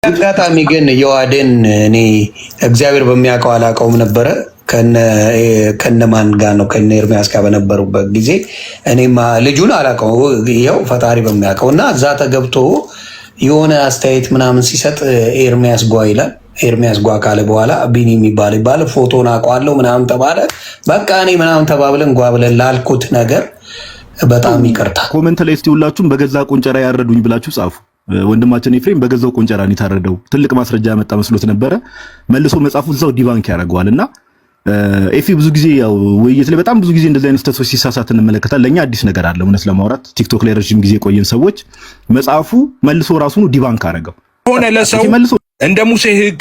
አጋጣሚ ግን የዋዴን እኔ እግዚአብሔር በሚያውቀው አላውቀውም ነበረ። ከነማን ጋር ነው? ከነ ኤርሚያስ ጋር በነበሩበት ጊዜ እኔማ ልጁን አላውቀው፣ ይኸው ፈጣሪ በሚያውቀው እና እዛ ተገብቶ የሆነ አስተያየት ምናምን ሲሰጥ ኤርሚያስ ጓ ይላል። ኤርሚያስ ጓ ካለ በኋላ ቢኒ የሚባል ፎቶን አውቀዋለሁ ምናምን ተባለ። በቃ እኔ ምናምን ተባብለን ጓ ብለን ላልኩት ነገር በጣም ይቅርታ። ኮመንት ላይ እስቲ ሁላችሁም በገዛ ቆንጨራ ያረዱኝ ብላችሁ ጻፉ። ወንድማችን ኤፍሬም በገዛው ቆንጨራ ነው የታረደው። ትልቅ ማስረጃ ያመጣ መስሎት ነበረ። መልሶ መጻፉ እዛው ዲባንክ ያደርገዋልና ኤፊ ብዙ ጊዜ ያው ውይይት ላይ በጣም ብዙ ጊዜ እንደዚህ አይነት ስህተቶች ሲሳሳት እንመለከታለን። ለኛ አዲስ ነገር አለ እውነት ለማውራት ቲክቶክ ላይ ረጅም ጊዜ ቆየን ሰዎች። መጽሐፉ መልሶ ራሱን ዲባንክ አደረገው ሆነ ለሰው እንደ ሙሴ ሕግ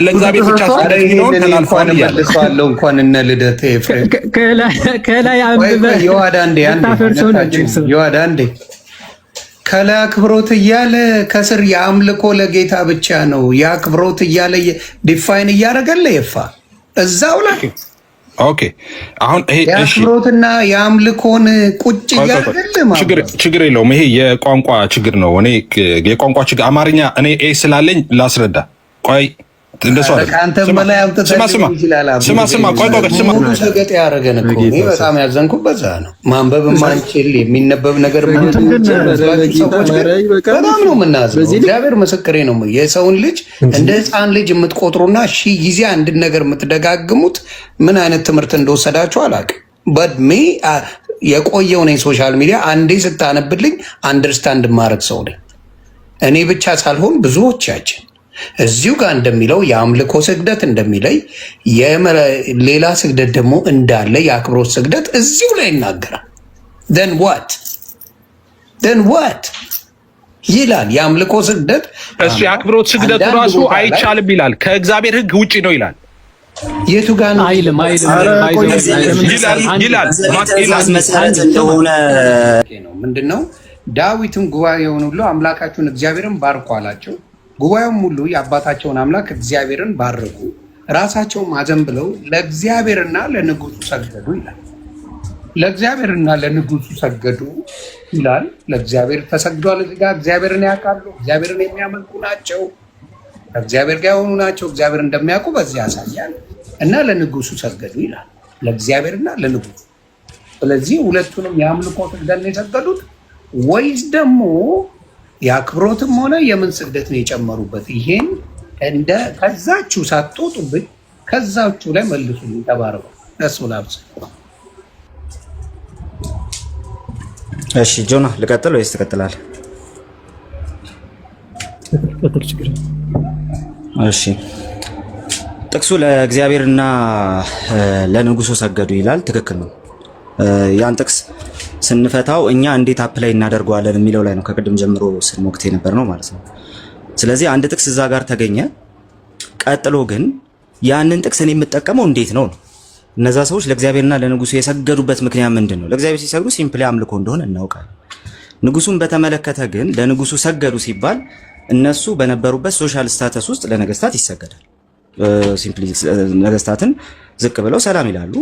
ለእግዚአብሔር ብቻ ሳይሆን ተላልፏል ያለው እንኳን እነ ልደት ኤፍሬም ከላይ አንብበ ይዋዳ እንዴ ከላይ አክብሮት እያለ ከስር የአምልኮ ለጌታ ብቻ ነው የአክብሮት እያለ ዲፋይን እያደረገለ ይፋ እዛው ላይ ኦኬ። አሁን ይሄ የአክብሮትና የአምልኮን ቁጭ እያደረገለ ችግር የለውም። ይሄ የቋንቋ ችግር ነው። እኔ የቋንቋ ችግር አማርኛ እኔ ስላለኝ ላስረዳ። ቆይ እንደሱ ስማ ሰገጥ ያደረገን እኮ እኔ በጣም ያዘንኩበት ዛ ነው። ማንበብ ማንችል የሚነበብ ነገር ሰዎች በጣም ነው የምናዝነው። እግዚአብሔር ምስክሬ ነው። የሰውን ልጅ እንደ ሕፃን ልጅ የምትቆጥሩና ሺህ ጊዜ አንድን ነገር የምትደጋግሙት ምን አይነት ትምህርት እንደወሰዳችሁ አላውቅም። በድሜ የቆየው ነኝ ሶሻል ሚዲያ አንዴ ስታነብልኝ አንደርስታንድ ማድረግ ሰው ነኝ እኔ ብቻ ሳልሆን ብዙዎቻችን እዚሁ ጋር እንደሚለው የአምልኮ ስግደት እንደሚለይ ሌላ ስግደት ደግሞ እንዳለ የአክብሮት ስግደት እዚሁ ላይ ይናገራል። ደን ዋት ይላል? የአምልኮ ስግደት እሱ የአክብሮት ስግደቱ ራሱ አይቻልም ይላል። ከእግዚአብሔር ሕግ ውጪ ነው ይላል። የቱ ጋር ነው? አይልም ይላል ምንድነው? ዳዊትም ጉባኤውን ሁሉ አምላካችሁን እግዚአብሔርን ባርኩ አላቸው። ጉባኤውም ሁሉ የአባታቸውን አምላክ እግዚአብሔርን ባረኩ፣ ራሳቸውም አዘንብለው ለእግዚአብሔርና ለንጉሱ ሰገዱ ይላል። ለእግዚአብሔርና ለንጉሱ ሰገዱ ይላል። ለእግዚአብሔር ተሰግዷል። እዚህ ጋር እግዚአብሔርን ያውቃሉ፣ እግዚአብሔርን የሚያመልኩ ናቸው፣ ከእግዚአብሔር ጋር የሆኑ ናቸው። እግዚአብሔር እንደሚያውቁ በዚህ ያሳያል። እና ለንጉሱ ሰገዱ ይላል፣ ለእግዚአብሔርና ለንጉሱ። ስለዚህ ሁለቱንም የአምልኮ ስግደት ነው የሰገዱት ወይስ ደግሞ የአክብሮትም ሆነ የምን ስግደት ነው የጨመሩበት? ይሄን እንደ ከዛችሁ ሳትወጡብኝ ከዛችሁ ላይ መልሱልኝ። ተባረኩ። ደስ ብላችሁ። እሺ ጆና ልቀጥል ወይስ ትቀጥላለህ? እሺ ጥቅሱ ለእግዚአብሔርና ለንጉሱ ሰገዱ ይላል። ትክክል ነው። ያን ጥቅስ ስንፈታው እኛ እንዴት አፕላይ እናደርገዋለን የሚለው ላይ ነው ከቅድም ጀምሮ ስንሞክት የነበር ነው ማለት ነው። ስለዚህ አንድ ጥቅስ እዛ ጋር ተገኘ። ቀጥሎ ግን ያንን ጥቅስ እኔ የምጠቀመው እንዴት ነው? እነዛ ሰዎች ለእግዚአብሔርና ለንጉሱ የሰገዱበት ምክንያት ምንድን ነው? ለእግዚአብሔር ሲሰግዱ ሲምፕሊ አምልኮ እንደሆነ እናውቃለን። ንጉሱን በተመለከተ ግን ለንጉሱ ሰገዱ ሲባል እነሱ በነበሩበት ሶሻል ስታተስ ውስጥ ለነገስታት ይሰገዳል። ሲምፕሊ ነገስታትን ዝቅ ብለው ሰላም ይላሉ፣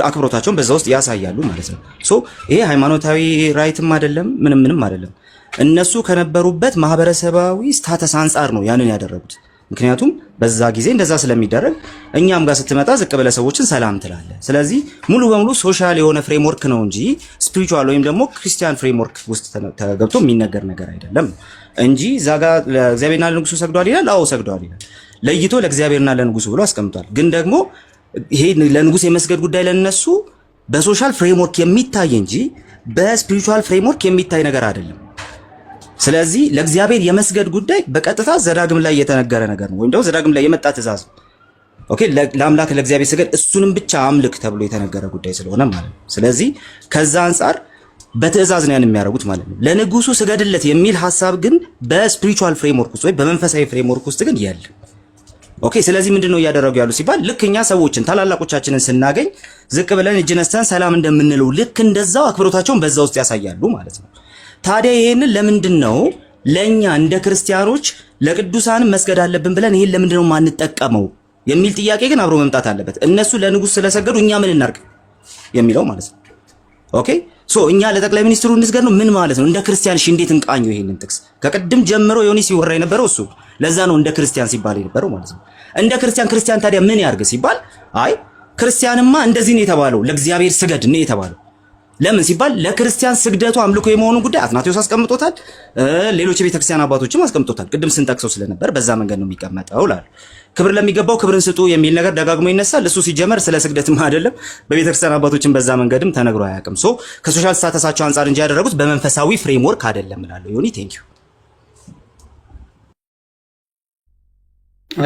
አክብሮታቸውን በዛ ውስጥ ያሳያሉ ማለት ነው። ሶ ይሄ ሃይማኖታዊ ራይትም አይደለም፣ ምንም አይደለም። እነሱ ከነበሩበት ማህበረሰባዊ ስታተስ አንጻር ነው ያንን ያደረጉት። ምክንያቱም በዛ ጊዜ እንደዛ ስለሚደረግ እኛም ጋር ስትመጣ ዝቅ ብለህ ሰዎችን ሰላም ትላለህ። ስለዚህ ሙሉ በሙሉ ሶሻል የሆነ ፍሬምወርክ ነው እንጂ ስፒሪቹዋል ወይም ደግሞ ክርስቲያን ፍሬምወርክ ውስጥ ተገብቶ የሚነገር ነገር አይደለም እንጂ እዛ ጋር ለእግዚአብሔርና ለንጉሱ ሰግዷል ይላል። አዎ ሰግዷል ይላል። ለይቶ ለእግዚአብሔርና ለንጉሱ ብሎ አስቀምጧል። ግን ደግሞ ይሄ ለንጉስ የመስገድ ጉዳይ ለነሱ በሶሻል ፍሬምወርክ የሚታይ እንጂ በስፒሪቹዋል ፍሬምወርክ የሚታይ ነገር አይደለም። ስለዚህ ለእግዚአብሔር የመስገድ ጉዳይ በቀጥታ ዘዳግም ላይ የተነገረ ነገር ነው፣ ወይም ደግሞ ዘዳግም ላይ የመጣ ትእዛዝ ነው። ኦኬ ለአምላክ ለእግዚአብሔር ስገድ፣ እሱንም ብቻ አምልክ ተብሎ የተነገረ ጉዳይ ስለሆነ ማለት ነው። ስለዚህ ከዛ አንጻር በትእዛዝ ነው ያን የሚያደርጉት ማለት ነው። ለንጉሱ ስገድለት የሚል ሐሳብ ግን በስፒሪቹዋል ፍሬምወርክ ውስጥ ወይ በመንፈሳዊ ፍሬምወርክ ውስጥ ግን የለም። ኦኬ ስለዚህ ምንድነው እያደረጉ ያሉ ሲባል ልክ እኛ ሰዎችን ታላላቆቻችንን ስናገኝ ዝቅ ብለን እጅ ነስተን ሰላም እንደምንለው ልክ እንደዛው አክብሮታቸውን በዛ ውስጥ ያሳያሉ ማለት ነው። ታዲያ ይሄንን ለምንድን ነው ለኛ እንደ ክርስቲያኖች ለቅዱሳን መስገድ አለብን ብለን ይሄን ለምንድን ነው ማንጠቀመው የሚል ጥያቄ ግን አብሮ መምጣት አለበት። እነሱ ለንጉስ ስለሰገዱ እኛ ምን እናርግ የሚለው ማለት ነው። ኦኬ እኛ ለጠቅላይ ሚኒስትሩ እንስገድ ነው ምን ማለት ነው? እንደ ክርስቲያን እሺ እንዴት እንቃኘው ይሄንን ጥቅስ? ከቅድም ጀምሮ ዮኒ ሲወራ የነበረው እሱ ለዛ ነው እንደ ክርስቲያን ሲባል የነበረው ማለት ነው። እንደ ክርስቲያን ታዲያ ምን ያርግ ሲባል አይ ክርስቲያንማ እንደዚህ ነው የተባለው፣ ለእግዚአብሔር ስገድ ነው የተባለው። ለምን ሲባል ለክርስቲያን ስግደቱ አምልኮ የመሆኑ ጉዳይ አትናቴዎስ አስቀምጦታል፣ ሌሎች የቤተክርስቲያን አባቶችም አስቀምጦታል። ቅድም ስንጠቅሰው ስለነበር በዛ መንገድ ነው የሚቀመጠው ላል ክብር ለሚገባው ክብርን ስጡ የሚል ነገር ደጋግሞ ይነሳል። እሱ ሲጀመር ስለ ስግደትም አይደለም በቤተክርስቲያን አባቶችም በዛ መንገድም ተነግሮ አያውቅም። ከሶሻል ስታተሳቸው አንጻር እንጂ ያደረጉት በመንፈሳዊ ፍሬምወርክ አይደለም እላለሁ። ዮኒ ቴንክ ዩ።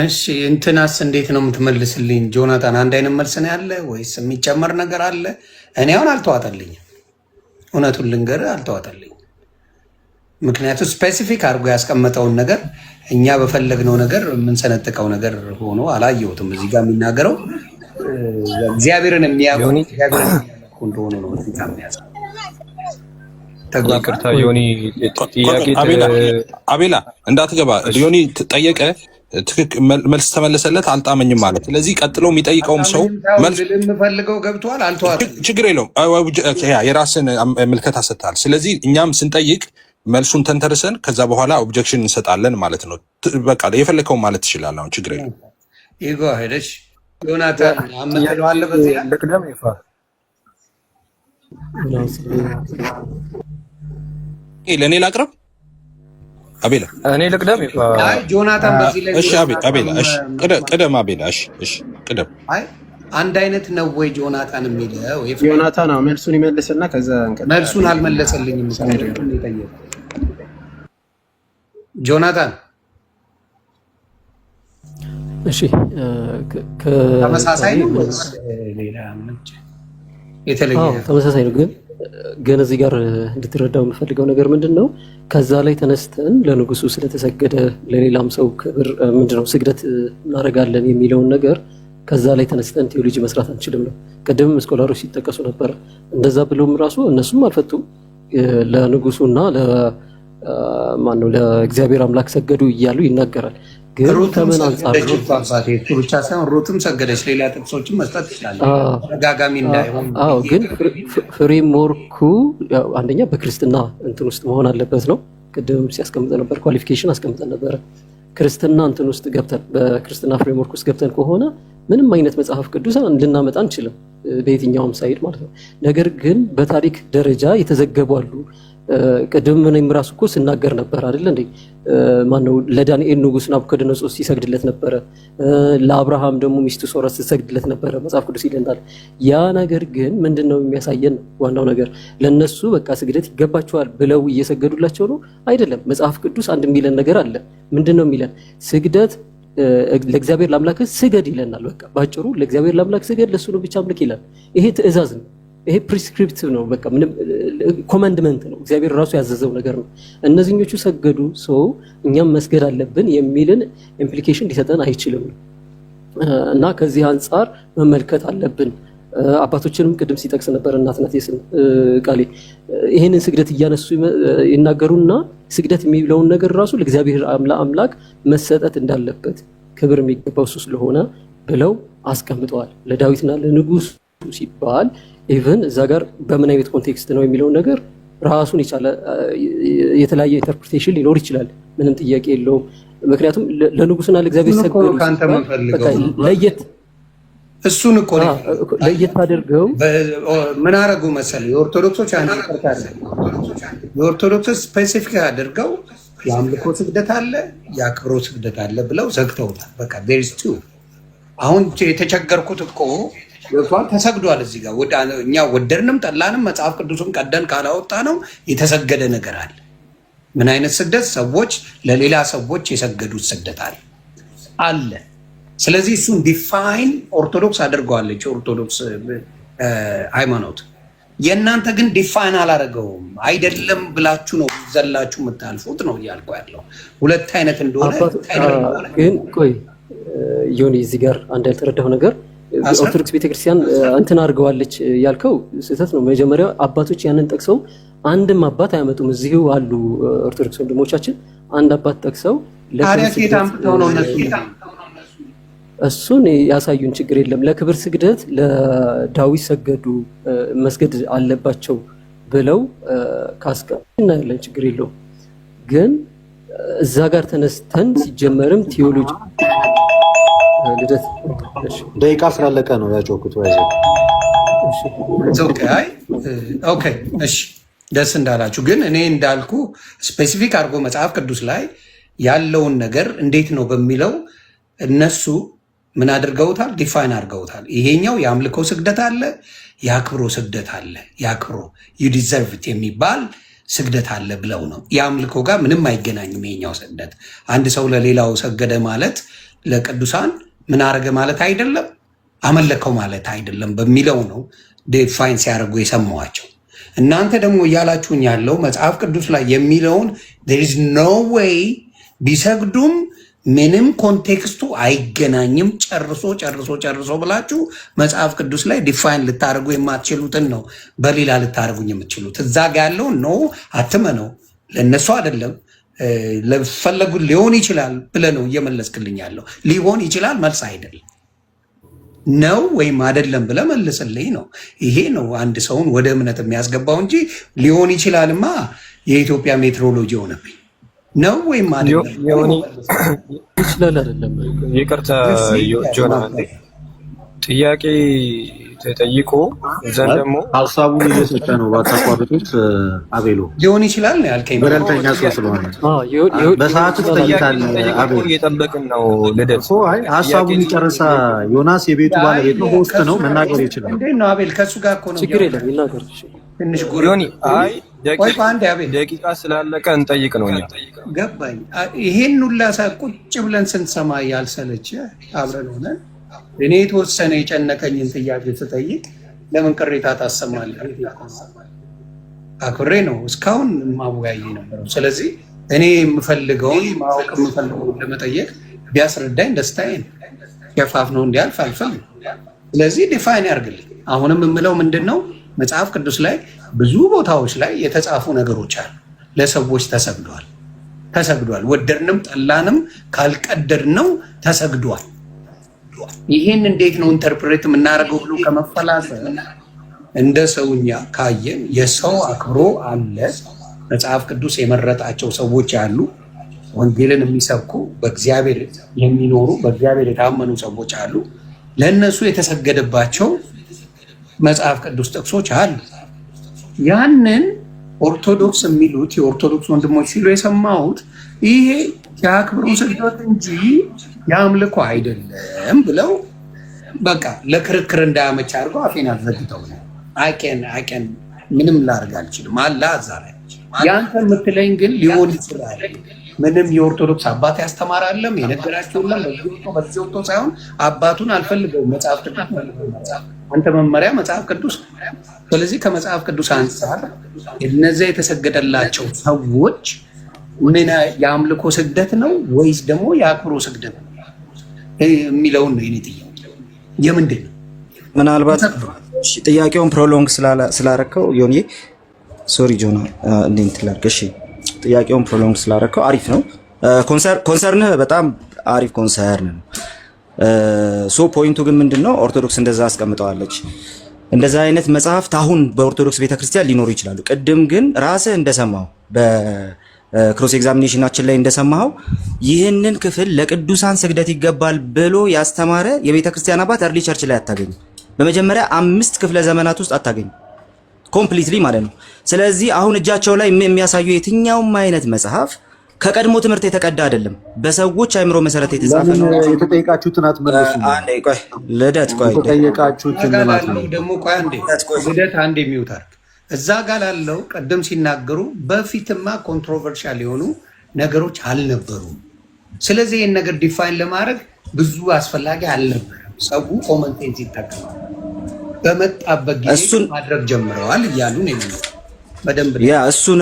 እሺ እንትናስ እንዴት ነው የምትመልስልኝ? ጆናታን አንድ አይነት መልስ ነው ያለ ወይስ የሚጨመር ነገር አለ? እኔ አሁን አልተዋጠልኝም፣ እውነቱን ልንገርህ አልተዋጠልኝም። ምክንያቱም ስፔሲፊክ አድርጎ ያስቀመጠውን ነገር እኛ በፈለግነው ነገር የምንሰነጥቀው ነገር ሆኖ አላየሁትም። እዚህ ጋር የሚናገረው እግዚአብሔርን የሚያውቁ እንደሆነ ነው። ይቅርታ ዮኒ አቤላ እንዳትገባ ዮኒ ጠየቀ፣ መልስ ተመለሰለት፣ አልጣመኝም ማለት። ስለዚህ ቀጥሎ የሚጠይቀውም ሰው መልስ የምፈልገው ገብቷል፣ አልተዋጠም፣ ችግር የለውም። የራስን ምልከታ ሰጥተሃል። ስለዚህ እኛም ስንጠይቅ መልሱን ተንተርሰን ከዛ በኋላ ኦብጀክሽን እንሰጣለን ማለት ነው። በቃ የፈለከው ማለት ትችላለህ። አሁን ችግር የለም። ይጎ ሄደሽ ዮናታን አመጣለው አለ በዚህ ልቅደም ይፋ ለእኔ ላቅርብ። አቤላ እኔ ልቅደም ይፋ አይ ጆናታን በዚህ ላይ እሺ፣ አቤላ እሺ፣ ቅደም አቤላ እሺ፣ እሺ ቅደም። አይ አንድ አይነት ነው ወይ ጆናታን የሚለው? ዮናታን ነው መልሱን ይመልስና ከዛ እንቀጥላለን። መልሱን አልመለሰልኝም። ጆናታን እሺ ተመሳሳይ ነው ወይስ ሌላ ምንጭ የተለየ? ተመሳሳይ ነው፣ ግን እዚህ ጋር እንድትረዳው የምፈልገው ነገር ምንድነው፣ ከዛ ላይ ተነስተን ለንጉሱ ስለተሰገደ ለሌላም ሰው ክብር ምንድነው ስግደት እናደርጋለን የሚለውን ነገር ከዛ ላይ ተነስተን ቴዎሎጂ መስራት አንችልም ነው። ቀደም ስኮላሮች ሲጠቀሱ ነበር። እንደዛ ብለውም ራሱ እነሱም አልፈቱም። ለንጉሱና ለማነው ለእግዚአብሔር አምላክ ሰገዱ እያሉ ይናገራል። ግን ከምን አንጻር ነው? ብቻ ሳይሆን ሩትም ሰገደች። ሌላ ጥቅሶችን መስጠት ይችላል ተጋጋሚ እንዳይሆን። ግን ፍሬምወርኩ አንደኛ በክርስትና እንትን ውስጥ መሆን አለበት ነው። ቅድም ሲያስቀምጠ ነበር፣ ኳሊፊኬሽን አስቀምጠን ነበረ። ክርስትና እንትን ውስጥ ገብተን በክርስትና ፍሬምወርክ ውስጥ ገብተን ከሆነ ምንም አይነት መጽሐፍ ቅዱስ ልናመጣ አንችልም፣ በየትኛውም ሳይድ ማለት ነው። ነገር ግን በታሪክ ደረጃ የተዘገቡ አሉ። ቅድም እኔም ራሱ እኮ ስናገር ነበር አይደል እንዴ? ማነው ለዳንኤል ንጉስ ናቡከደነጾር ሲሰግድለት ነበረ፣ ለአብርሃም ደግሞ ሚስቱ ሶራ ሲሰግድለት ነበረ መጽሐፍ ቅዱስ ይለናል። ያ ነገር ግን ምንድነው የሚያሳየን? ዋናው ነገር ለነሱ በቃ ስግደት ይገባቸዋል ብለው እየሰገዱላቸው ነው አይደለም። መጽሐፍ ቅዱስ አንድ የሚለን ነገር አለ። ምንድነው የሚለን? ስግደት ለእግዚአብሔር ለአምላክ ስገድ ይለናል። በቃ ባጭሩ ለእግዚአብሔር ለአምላክ ስገድ፣ ለሱ ነው ብቻ አምልክ ይላል። ይሄ ትእዛዝ ነው። ይሄ ፕሪስክሪፕቲቭ ነው። በቃ ምንም ኮማንድመንት ነው። እግዚአብሔር ራሱ ያዘዘው ነገር ነው። እነዚህኞቹ ሰገዱ፣ እኛም መስገድ አለብን የሚልን ኢምፕሊኬሽን ሊሰጠን አይችልም እና ከዚህ አንጻር መመልከት አለብን። አባቶችንም ቅድም ሲጠቅስ ነበር እናትናቴስን ቃሌ ይሄንን ስግደት እያነሱ ይናገሩና ስግደት የሚለውን ነገር ራሱ ለእግዚአብሔር አምላክ መሰጠት እንዳለበት ክብር የሚገባው እሱ ስለሆነ ብለው አስቀምጠዋል። ለዳዊትና ለንጉስ ሲባል ኢቭን እዛ ጋር በምን አይነት ኮንቴክስት ነው የሚለውን ነገር ራሱን የቻለ የተለያየ ኢንተርፕሪቴሽን ሊኖር ይችላል። ምንም ጥያቄ የለውም። ምክንያቱም ለንጉስና ለእግዚአብሔር ሰገዱ ለየት እሱን እኮ ለየት አድርገው ምን አረጉ መሰለህ? የኦርቶዶክሶች አንድ ይቅርታ አለ። የኦርቶዶክስ ስፔሲፊክ አድርገው የአምልኮ ስግደት አለ፣ የአክብሮ ስግደት አለ ብለው ዘግተውታል። በቃ ዴርስ ቱ አሁን የተቸገርኩት እኮ ወጥቷል፣ ተሰግዷል። እዚህ ጋር እኛ ወደድንም ጠላንም መጽሐፍ ቅዱስን ቀደን ካላወጣ ነው የተሰገደ ነገር አለ። ምን አይነት ስግደት? ሰዎች ለሌላ ሰዎች የሰገዱት ስግደት አለ። ስለዚህ እሱን ዲፋይን ኦርቶዶክስ አድርገዋለች። ኦርቶዶክስ ሃይማኖት የእናንተ ግን ዲፋይን አላደረገውም። አይደለም ብላችሁ ነው ዘላችሁ የምታልፉት ነው እያልኩ ያለው። ሁለት አይነት እንደሆነ ግን ቆይ ዮኒ እዚህ ጋር አንድ ያልተረዳው ነገር ኦርቶዶክስ ቤተክርስቲያን እንትን አድርገዋለች ያልከው ስህተት ነው። መጀመሪያ አባቶች ያንን ጠቅሰው አንድም አባት አያመጡም። እዚሁ አሉ ኦርቶዶክስ ወንድሞቻችን አንድ አባት ጠቅሰው እሱን ያሳዩን፣ ችግር የለም። ለክብር ስግደት ለዳዊት ሰገዱ መስገድ አለባቸው ብለው እናያለን፣ ችግር የለውም። ግን እዛ ጋር ተነስተን ሲጀመርም ቴዎሎጂ ልደት ደቂቃ ስላለቀ ነው ያጮኩት። ኦኬ እሺ፣ ደስ እንዳላችሁ። ግን እኔ እንዳልኩ ስፔሲፊክ አድርጎ መጽሐፍ ቅዱስ ላይ ያለውን ነገር እንዴት ነው በሚለው እነሱ ምን አድርገውታል? ዲፋይን አድርገውታል። ይሄኛው የአምልኮ ስግደት አለ፣ የአክብሮ ስግደት አለ። የአክብሮ ዩ ዲዘርቭ የሚባል ስግደት አለ ብለው ነው። የአምልኮ ጋር ምንም አይገናኝም። ይሄኛው ስግደት አንድ ሰው ለሌላው ሰገደ ማለት ለቅዱሳን ምን አረገ ማለት አይደለም፣ አመለከው ማለት አይደለም በሚለው ነው ዲፋይን ሲያደርጉ የሰማዋቸው። እናንተ ደግሞ እያላችሁኝ ያለው መጽሐፍ ቅዱስ ላይ የሚለውን there is no way ቢሰግዱም ምንም ኮንቴክስቱ አይገናኝም ጨርሶ ብላችሁ መጽሐፍ ቅዱስ ላይ ዲፋይን ልታደርጉ የማትችሉትን ነው በሌላ ልታደርጉኝ የምትችሉት። እዛ ጋ ያለው ኖ አትመነው፣ ለእነሱ አይደለም ለፈለጉ ሊሆን ይችላል ብለህ ነው እየመለስክልኝ ያለው። ሊሆን ይችላል መልስ አይደለም፣ ነው ወይም አይደለም ብለህ መልስልኝ ነው። ይሄ ነው አንድ ሰውን ወደ እምነት የሚያስገባው እንጂ ሊሆን ይችላልማ የኢትዮጵያ ሜትሮሎጂ ሆነብኝ። ነው ወይም አይደለም ይችላል አይደለም። ይቅርታ ጆና ጥያቄ ተጠይቆ ዘንድ ደግሞ ሀሳቡን እየሰጠ ነው። ባታቋርጡት አቤሎ ሊሆን ይችላል ነው ያልከኝ። ገለልተኛ ሰው ስለሆነ በሰዓቱ ትጠይቃለህ። አቤሎ እየጠበቅን ነው። ልደት እኮ አይ ሀሳቡን ይጨርሳ። ዮናስ የቤቱ ባለቤት ነው፣ ሆስት ነው፣ መናገር ይችላል። እንዴት ነው አቤል? ከሱ ጋር እኮ ነው። ችግር የለም ይናገር። ትንሽ ዮኒ አይ አቤል ደቂቃ ስላለቀ እንጠይቅ ነው። እኛ ገባኝ። ይሄን ሁላ ቁጭ ብለን ስንሰማ ያልሰለቸ አብረን ሆነን እኔ የተወሰነ የጨነቀኝን ጥያቄ ስጠይቅ ለምን ቅሬታ ታሰማለህ? አክብሬ ነው እስካሁን ማወያይ ነበረው። ስለዚህ እኔ የምፈልገውን ማወቅ የምፈልገውን ለመጠየቅ ቢያስረዳኝ ደስታዬ ነው። ሸፋፍ ነው እንዲያልፍ አልፈልግም። ስለዚህ ዲፋይን ያርግልኝ። አሁንም የምለው ምንድን ነው መጽሐፍ ቅዱስ ላይ ብዙ ቦታዎች ላይ የተጻፉ ነገሮች አሉ። ለሰዎች ተሰግዷል። ወደድንም ጠላንም ካልቀደድነው ተሰግዷል። ይህን እንዴት ነው ኢንተርፕሬት የምናደርገው ብሎ ከመፈላሰፍ እንደ ሰውኛ ካየን የሰው አክብሮ አለ። መጽሐፍ ቅዱስ የመረጣቸው ሰዎች አሉ። ወንጌልን የሚሰብኩ በእግዚአብሔር የሚኖሩ በእግዚአብሔር የታመኑ ሰዎች አሉ። ለእነሱ የተሰገደባቸው መጽሐፍ ቅዱስ ጥቅሶች አሉ። ያንን ኦርቶዶክስ የሚሉት የኦርቶዶክስ ወንድሞች ሲሉ የሰማሁት ይሄ የአክብሮ ስግደት እንጂ የአምልኮ አይደለም ብለው በቃ ለክርክር እንዳያመች አድርገው አፌን አዘግተው ነው። አይቀን ምንም ላደርግ አልችልም አለ እዛ ላይ። ያንተ የምትለኝ ግን ሊሆን ይችላል። ምንም የኦርቶዶክስ አባት ያስተማራለም የነገራቸውለም በዚህ ወጥቶ ሳይሆን አባቱን አልፈልገውም መጽሐፍ ቅዱስ አንተ መመሪያ መጽሐፍ ቅዱስ። ስለዚህ ከመጽሐፍ ቅዱስ አንጻር እነዚያ የተሰገደላቸው ሰዎች ምን የአምልኮ ስግደት ነው ወይስ ደግሞ የአክብሮ ስግደት ነው የሚለውን ነው የኔ ጥያቄ። የምንድን ነው? ምናልባት ጥያቄውን ፕሮሎንግ ስላረከው ዮኒ ሶሪ ጆና እንዴት ላድርግ? እሺ ጥያቄውን ፕሮሎንግ ስላረከው አሪፍ ነው። ኮንሰርንህ በጣም አሪፍ ኮንሰርን ነው። ሶ ፖይንቱ ግን ምንድነው ኦርቶዶክስ እንደዛ አስቀምጠዋለች። እንደዛ አይነት መጽሐፍት አሁን በኦርቶዶክስ ቤተክርስቲያን ሊኖሩ ይችላሉ። ቅድም ግን ራስህ እንደሰማው በክሮስ ኤግዛሚኔሽናችን ላይ እንደሰማው ይህንን ክፍል ለቅዱሳን ስግደት ይገባል ብሎ ያስተማረ የቤተክርስቲያን አባት እርሊ ቸርች ላይ አታገኙ። በመጀመሪያ 5 ክፍለ ዘመናት ውስጥ አታገኙ ኮምፕሊትሊ ማለት ነው። ስለዚህ አሁን እጃቸው ላይ የሚያሳዩ የትኛውም አይነት መጽሐፍ ከቀድሞ ትምህርት የተቀዳ አይደለም፣ በሰዎች አይምሮ መሰረት የተጻፈ ነው። የተጠየቃችሁትን አትመልሱ። አንዴ ቆይ ልደት ቆይ የተጠየቃችሁትን ማለት ነው። ደግሞ ቆይ አንዴ ልደት አንዴ የሚውታር እዛ ጋር ላለው ቀደም ሲናገሩ በፊትማ ኮንትሮቨርሻል የሆኑ ነገሮች አልነበሩም። ስለዚህ ይህን ነገር ዲፋይን ለማድረግ ብዙ አስፈላጊ አልነበረም። ሰው ኮመንቴንት ይጠቀማል። በመጣበት ጊዜ ማድረግ ጀምረዋል እያሉ ነው በደንብ ያ እሱን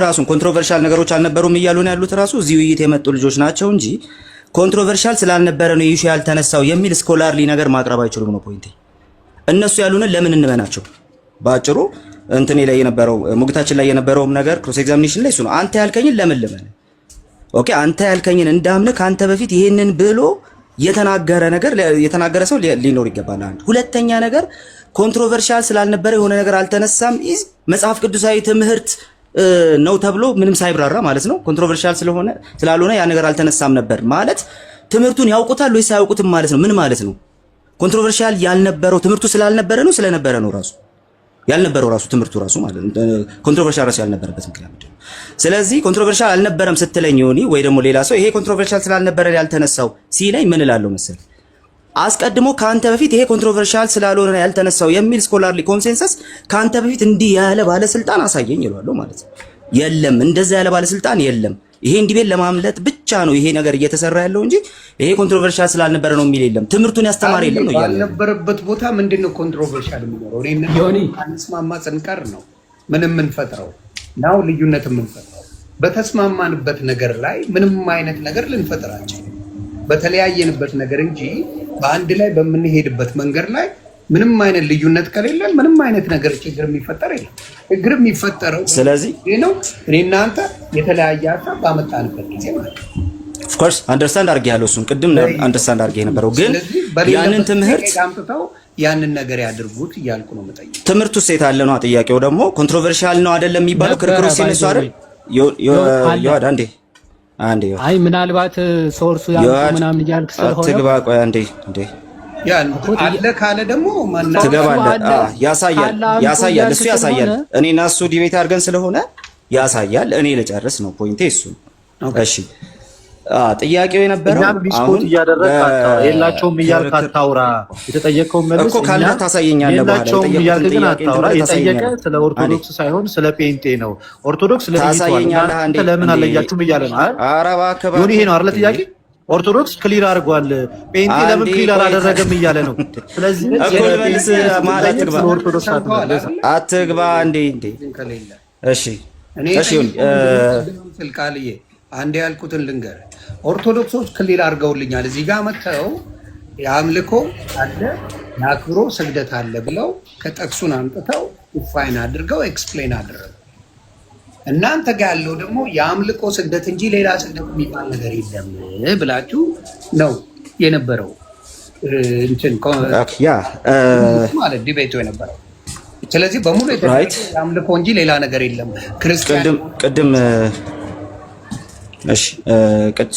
ራሱን ኮንትሮቨርሻል ነገሮች አልነበሩም እያሉ ነው ያሉት። ራሱ እዚህ ውይይት የመጡ ልጆች ናቸው እንጂ ኮንትሮቨርሻል ስላልነበረ ነው ኢሹ ያልተነሳው የሚል ስኮላርሊ ነገር ማቅረብ አይችሉም ነው ፖይንቴ። እነሱ ያሉንን ለምን እንመናቸው? ባጭሩ እንትኔ ላይ የነበረው ሙግታችን ላይ የነበረውም ነገር ክሮስ ኤግዛሚኔሽን ላይ እሱ ነው። አንተ ያልከኝን ለምን ልመን? ኦኬ አንተ ያልከኝን እንዳምልክ አንተ በፊት ይሄንን ብሎ የተናገረ ሰው ሊኖር ይገባል። አንድ ሁለተኛ ነገር ኮንትሮቨርሻል ስላልነበረ የሆነ ነገር አልተነሳም ኢዝ መጽሐፍ ቅዱሳዊ ትምህርት ነው ተብሎ ምንም ሳይብራራ ማለት ነው። ኮንትሮቨርሻል ስላልሆነ ያ ነገር አልተነሳም ነበር ማለት ትምህርቱን ያውቁታል ወይስ አያውቁትም ማለት ነው? ምን ማለት ነው? ኮንትሮቨርሻል ያልነበረው ትምህርቱ ስላልነበረ ነው ስለነበረ ነው ራሱ ያልነበረው ራሱ ትምህርቱ ራሱ ማለት ነው። ኮንትሮቨርሻል ራሱ ያልነበረበት ምክንያት ምንድነው? ስለዚህ ኮንትሮቨርሻል አልነበረም ስትለኝ ዮኒ ወይ ደግሞ ሌላ ሰው ይሄ ኮንትሮቨርሻል ስላልነበረ ያልተነሳው ሲለኝ ምን እላለሁ መሰል አስቀድሞ ካንተ በፊት ይሄ ኮንትሮቨርሻል ስላልሆነ ያልተነሳው የሚል ስኮላርሊ ኮንሴንሰስ ካንተ በፊት እንዲህ ያለ ባለስልጣን አሳየኝ ይላሉ ማለት ነው። የለም እንደዛ ያለ ባለስልጣን የለም። ይሄ እንዲቤል ለማምለጥ ብቻ ነው ይሄ ነገር እየተሰራ ያለው እንጂ ይሄ ኮንትሮቨርሻል ስላልነበረ ነው የሚል የለም። ትምህርቱን ያስተማረ የለም ነው ያለው። ያልነበረበት ቦታ ምንድነው ኮንትሮቨርሻል የሚኖረው? እኔ አንስማማ ጽንቀር ነው ምንም የምንፈጥረው ነው ልዩነት የምንፈጥረው በተስማማንበት ነገር ላይ ምንም አይነት ነገር ልንፈጥር አንችልም። በተለያየንበት ነገር እንጂ በአንድ ላይ በምንሄድበት መንገድ ላይ ምንም አይነት ልዩነት ከሌለ ምንም አይነት ነገር ችግር የሚፈጠር የለም። ችግር የሚፈጠረው ስለዚህ ነው እኔ እናንተ የተለያየ ሀሳብ ባመጣንበት ጊዜ ማለት ነው። ኦፍ ኮርስ አንደርስታንድ አድርጌ ያለው እሱን ቅድም አንደርስታንድ አድርጌ የነበረው ግን ያንን ትምህርት አምጥተው ያንን ነገር ያድርጉት እያልኩ ነው የምጠይቀው። ትምህርቱ ሴት አለ ነው ጥያቄው ደግሞ ኮንትሮቨርሻል ነው አይደለም የሚባለው ክርክሩ ሲነሱ አይደል ይወዳ አንዴ አይ ምናልባት ሶርሱ ያንተ ምናምን እያልክ ስለሆነ አትግባ ቆይ አንዴ ያን አለ ካለ ደግሞ ማንነት ትገባለህ። ያሳያል እሱ ያሳያል። እኔና እሱ ዲቤት አድርገን ስለሆነ ያሳያል። እኔ ልጨርስ ነው ፖይንቴ እሱ። እሺ ጥያቄው የነበረው ቢስኮት እያደረግህ የላቸውም እያልክ አታውራ። የተጠየቀው መልስ እኮ ካለ ታሳየኛለህ። የላቸውም እያልክ ግን አታውራ። የጠየቀ ስለ ኦርቶዶክስ ሳይሆን ስለ ፔንቴ ነው። ኦርቶዶክስ ለምን አለያችሁም እያለ ነው። ኧረ እባክህ ይሄ ነው አይደል ጥያቄ? ኦርቶዶክስ ክሊር አድርጓል። ፔንቴ ለምን ክሊር አላደረገም እያለ ነው። ስለዚህ እኮ መልስ ማለት ትግባ ኦርቶዶክስ አትግባ እንዴ እሺ ስልካልዬ አንዴ ያልኩትን ልንገር። ኦርቶዶክሶች ክሊር አድርገውልኛል። እዚህ ጋር መጥተው የአምልኮ አለ የአክብሮ ስግደት አለ ብለው ከጠቅሱን አምጥተው ዲፋይን አድርገው ኤክስፕሌን አደረጉ። እናንተ ጋር ያለው ደግሞ የአምልኮ ስግደት እንጂ ሌላ ስግደት የሚባል ነገር የለም ብላችሁ ነው የነበረው እንትን ማለት ዲቤቱ የነበረው። ስለዚህ በሙሉ የአምልኮ እንጂ ሌላ ነገር የለም። ክርስቲያን ቅድም እሺ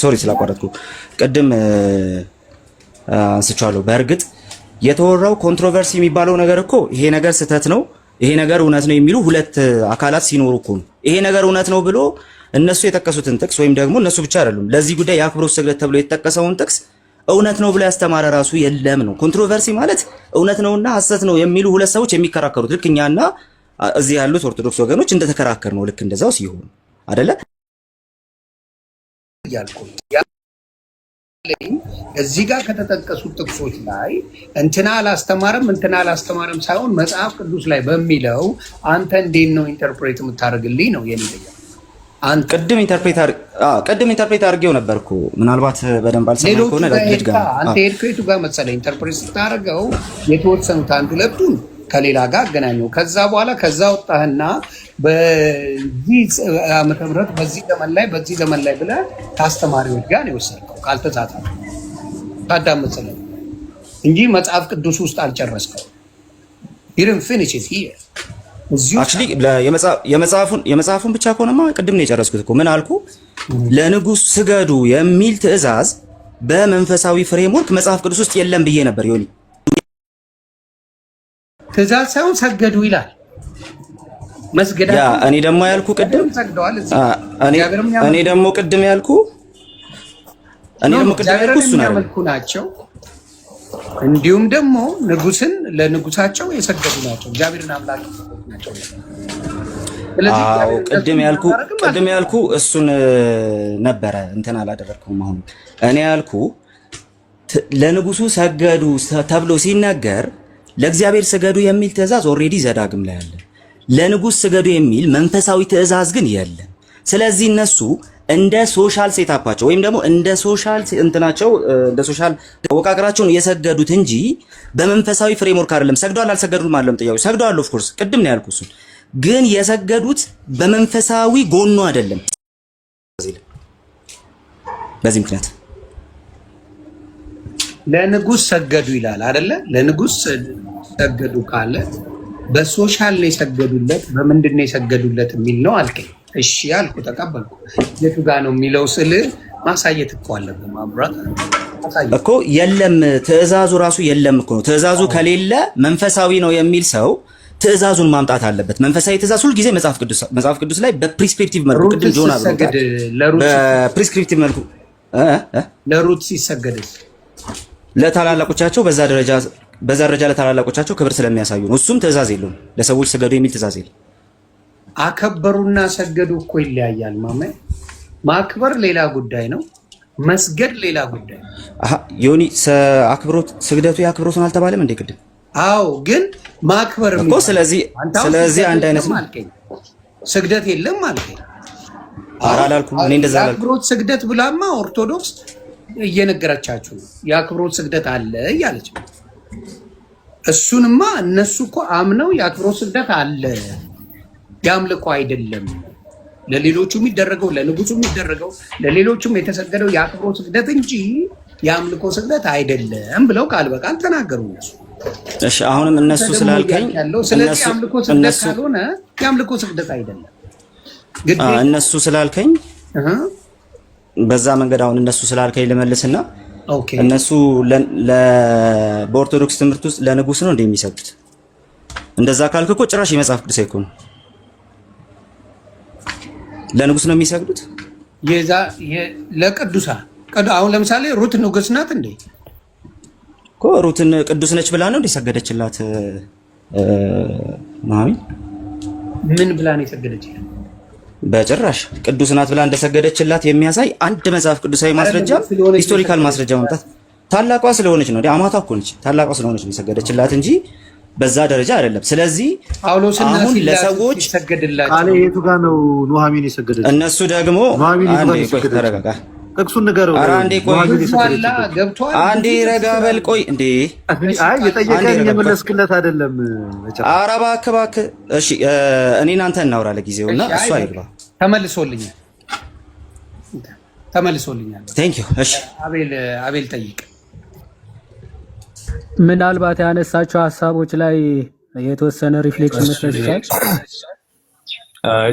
ሶሪ ስላቋረጥኩ ቅድም አንስቻለሁ። በእርግጥ የተወራው ኮንትሮቨርሲ የሚባለው ነገር እኮ ይሄ ነገር ስህተት ነው ይሄ ነገር እውነት ነው የሚሉ ሁለት አካላት ሲኖሩ እኮ ነው። ይሄ ነገር እውነት ነው ብሎ እነሱ የጠቀሱትን ጥቅስ ወይም ደግሞ እነሱ ብቻ አይደሉም ለዚህ ጉዳይ የአክብሮት ስግደት ተብሎ የተጠቀሰውን ጥቅስ እውነት ነው ብሎ ያስተማረ ራሱ የለም ነው። ኮንትሮቨርሲ ማለት እውነት ነውና ሐሰት ነው የሚሉ ሁለት ሰዎች የሚከራከሩት ልክ እኛና እዚህ ያሉት ኦርቶዶክስ ወገኖች እንደተከራከር ነው ልክ እንደዛው ሲሆን አይደለ ያልኩት እዚህ ጋር ከተጠቀሱት ጥቅሶች ላይ እንትና አላስተማረም ሳይሆን መጽሐፍ ቅዱስ ላይ በሚለው አንተ እንዴት ነው ኢንተርፕሬት የምታደርግልኝ ነው የኔ ጥያቄ። አንተ ቅድም ኢንተርፕሬት አድርጌው ነበርኩ ምናልባት በደንብ አልሰማኝ ከሆነ ለግድ ጋር አንተ ሄድከው ጋር መሰለኝ ኢንተርፕሬት ስታደርገው የተወሰኑት አንድ ሁለቱን ከሌላ ጋር አገናኘው። ከዛ በኋላ ከዛ ወጣህና በዚህ ዓመተ ምህረት በዚህ ዘመን ላይ ብለህ ከአስተማሪዎች ጋር ነው የወሰድከው። ካልተሳሳትኩ ታዳምጥ ስለኝ እንጂ መጽሐፍ ቅዱስ ውስጥ አልጨረስከው። ይሄን ፊኒሽ ኢት ሂር አክቹሊ የመጽሐፉን ብቻ ከሆነማ ቅድም ነው የጨረስኩት እኮ። ምን አልኩ? ለንጉስ ስገዱ የሚል ትዕዛዝ በመንፈሳዊ ፍሬምወርክ መጽሐፍ ቅዱስ ውስጥ የለም ብዬ ነበር ዮኒ። ትዕዛዝ ሳይሆን ሰገዱ ይላል። መስገዳቸው እኔ ደግሞ ያልኩ ቅድም እኔ ደግሞ ቅድም ያልኩ እሱ ናቸው። እንዲሁም ደግሞ ንጉስን ለንጉሳቸው የሰገዱ ናቸው። እግዚአብሔርን አምላክ ናቸው። ቅድም ያልኩ እሱን ነበረ እንትን አላደረኩም። አሁን እኔ ያልኩ ለንጉሱ ሰገዱ ተብሎ ሲነገር ለእግዚአብሔር ስገዱ የሚል ትእዛዝ ኦልሬዲ ዘዳግም ላይ አለ። ለንጉስ ስገዱ የሚል መንፈሳዊ ትእዛዝ ግን የለም። ስለዚህ እነሱ እንደ ሶሻል ሴታፓቸው ወይም ደግሞ እንደ ሶሻል እንትናቸው እንደ ሶሻል አወቃቀራቸውን የሰገዱት እንጂ በመንፈሳዊ ፍሬምወርክ አይደለም። ሰግደዋል አልሰገዱም አይደለም ጥያቄው። ሰግደዋል ኦፍ ኮርስ ቅድም ነው ያልኩት እሱን። ግን የሰገዱት በመንፈሳዊ ጎኑ አይደለም። በዚህ ምክንያት ለንጉስ ሰገዱ ይላል አይደለ? ለንጉስ ሰገዱ ካለ በሶሻል ነው የሰገዱለት፣ በምንድን ነው የሰገዱለት የሚል ነው አልከኝ። እሺ አልኩ፣ ተቀበልኩ። የቱ ጋር ነው የሚለው ስል ማሳየት እኮ አለብህ ማብራት እኮ የለም፣ ትእዛዙ ራሱ የለም እኮ ነው። ትእዛዙ ከሌለ መንፈሳዊ ነው የሚል ሰው ትእዛዙን ማምጣት አለበት። መንፈሳዊ ትእዛዝ ሁልጊዜ መጽሐፍ ቅዱስ ላይ በፕሪስክሪፕቲቭ መልኩ ቅድም ጆና በፕሪስክሪፕቲቭ መልኩ ለሩት ሲሰገድስ ለታላላቆቻቸው በዛ ደረጃ ለታላላቆቻቸው ክብር ስለሚያሳዩ ነው። እሱም ትእዛዝ የለውም። ለሰዎች ስገዱ የሚል ትእዛዝ የለም። አከበሩና ሰገዱ እኮ ይለያያል። ማክበር ሌላ ጉዳይ ነው፣ መስገድ ሌላ ጉዳይ ነው። ዮኒ አክብሮት ስግደቱ የአክብሮቱን አልተባለም እንዴ ቅድም? አዎ፣ ግን ማክበር እኮ ስለዚህ አንድ አይነት ነው። ስግደት የለም አልከኝ። ኧረ አላልኩም እኔ እንደዛ አላልኩም። የአክብሮት ስግደት ብላማ ኦርቶዶክስ እየነገረቻችሁ የአክብሮት ስግደት አለ እያለች ነው። እሱንማ እነሱ እኮ አምነው የአክብሮት ስግደት አለ የአምልኮ አይደለም፣ ለሌሎቹ የሚደረገው ለንጉሱ የሚደረገው ለሌሎቹም የተሰገደው የአክብሮት ስግደት እንጂ የአምልኮ ስግደት አይደለም ብለው ቃል በቃል ተናገሩ እነሱ። እሺ አሁንም እነሱ ስላልከኝ ስለዚህ የአምልኮ ስግደት ካልሆነ የአምልኮ ስግደት አይደለም እነሱ ስላልከኝ በዛ መንገድ አሁን እነሱ ስላልከኝ ልመልስና እነሱ በኦርቶዶክስ ትምህርት ውስጥ ለንጉስ ነው እንደሚሰግዱት። እንደዛ ካልክ እኮ ጭራሽ የመጽሐፍ ቅዱስ አይኮን ለንጉስ ነው የሚሰግዱት። ለቅዱሳን አሁን ለምሳሌ ሩት ንጉስ ናት እንዴ? እኮ ሩትን ቅዱስ ነች ብላ ነው እንደሰገደችላት ማሚ። ምን ብላ ነው የሰገደችላት? በጭራሽ ቅዱስ ናት ብላ እንደሰገደችላት የሚያሳይ አንድ መጽሐፍ ቅዱሳዊ ማስረጃ፣ ሂስቶሪካል ማስረጃ ማምጣት። ታላቋ ስለሆነች ነው አማቷ እኮ ነች። ታላቋ ስለሆነች ነው የሰገደችላት እንጂ በዛ ደረጃ አይደለም። ስለዚህ አሁን ለሰዎች ቃል የቱ ጋር ነው ኑሐሚን የሰገደች? እነሱ ደግሞ አንዴ ተረጋጋ፣ ጥቅሱን ንገረው። አንዴ ረጋ በል ቆይ። እንዴ አይ የጠየቀኝ የመለስክለት አይደለም። ኧረ እባክህ። እሺ እኔና አንተ እናውራ ለጊዜውና እሱ አይግባ። ተመልሶልኛል። ቴንክ ዩ። እሺ አቤል ጠይቅ። ምናልባት ያነሳቸው ሀሳቦች ላይ የተወሰነ ሪፍሌክሽን መስጠት ይችላል።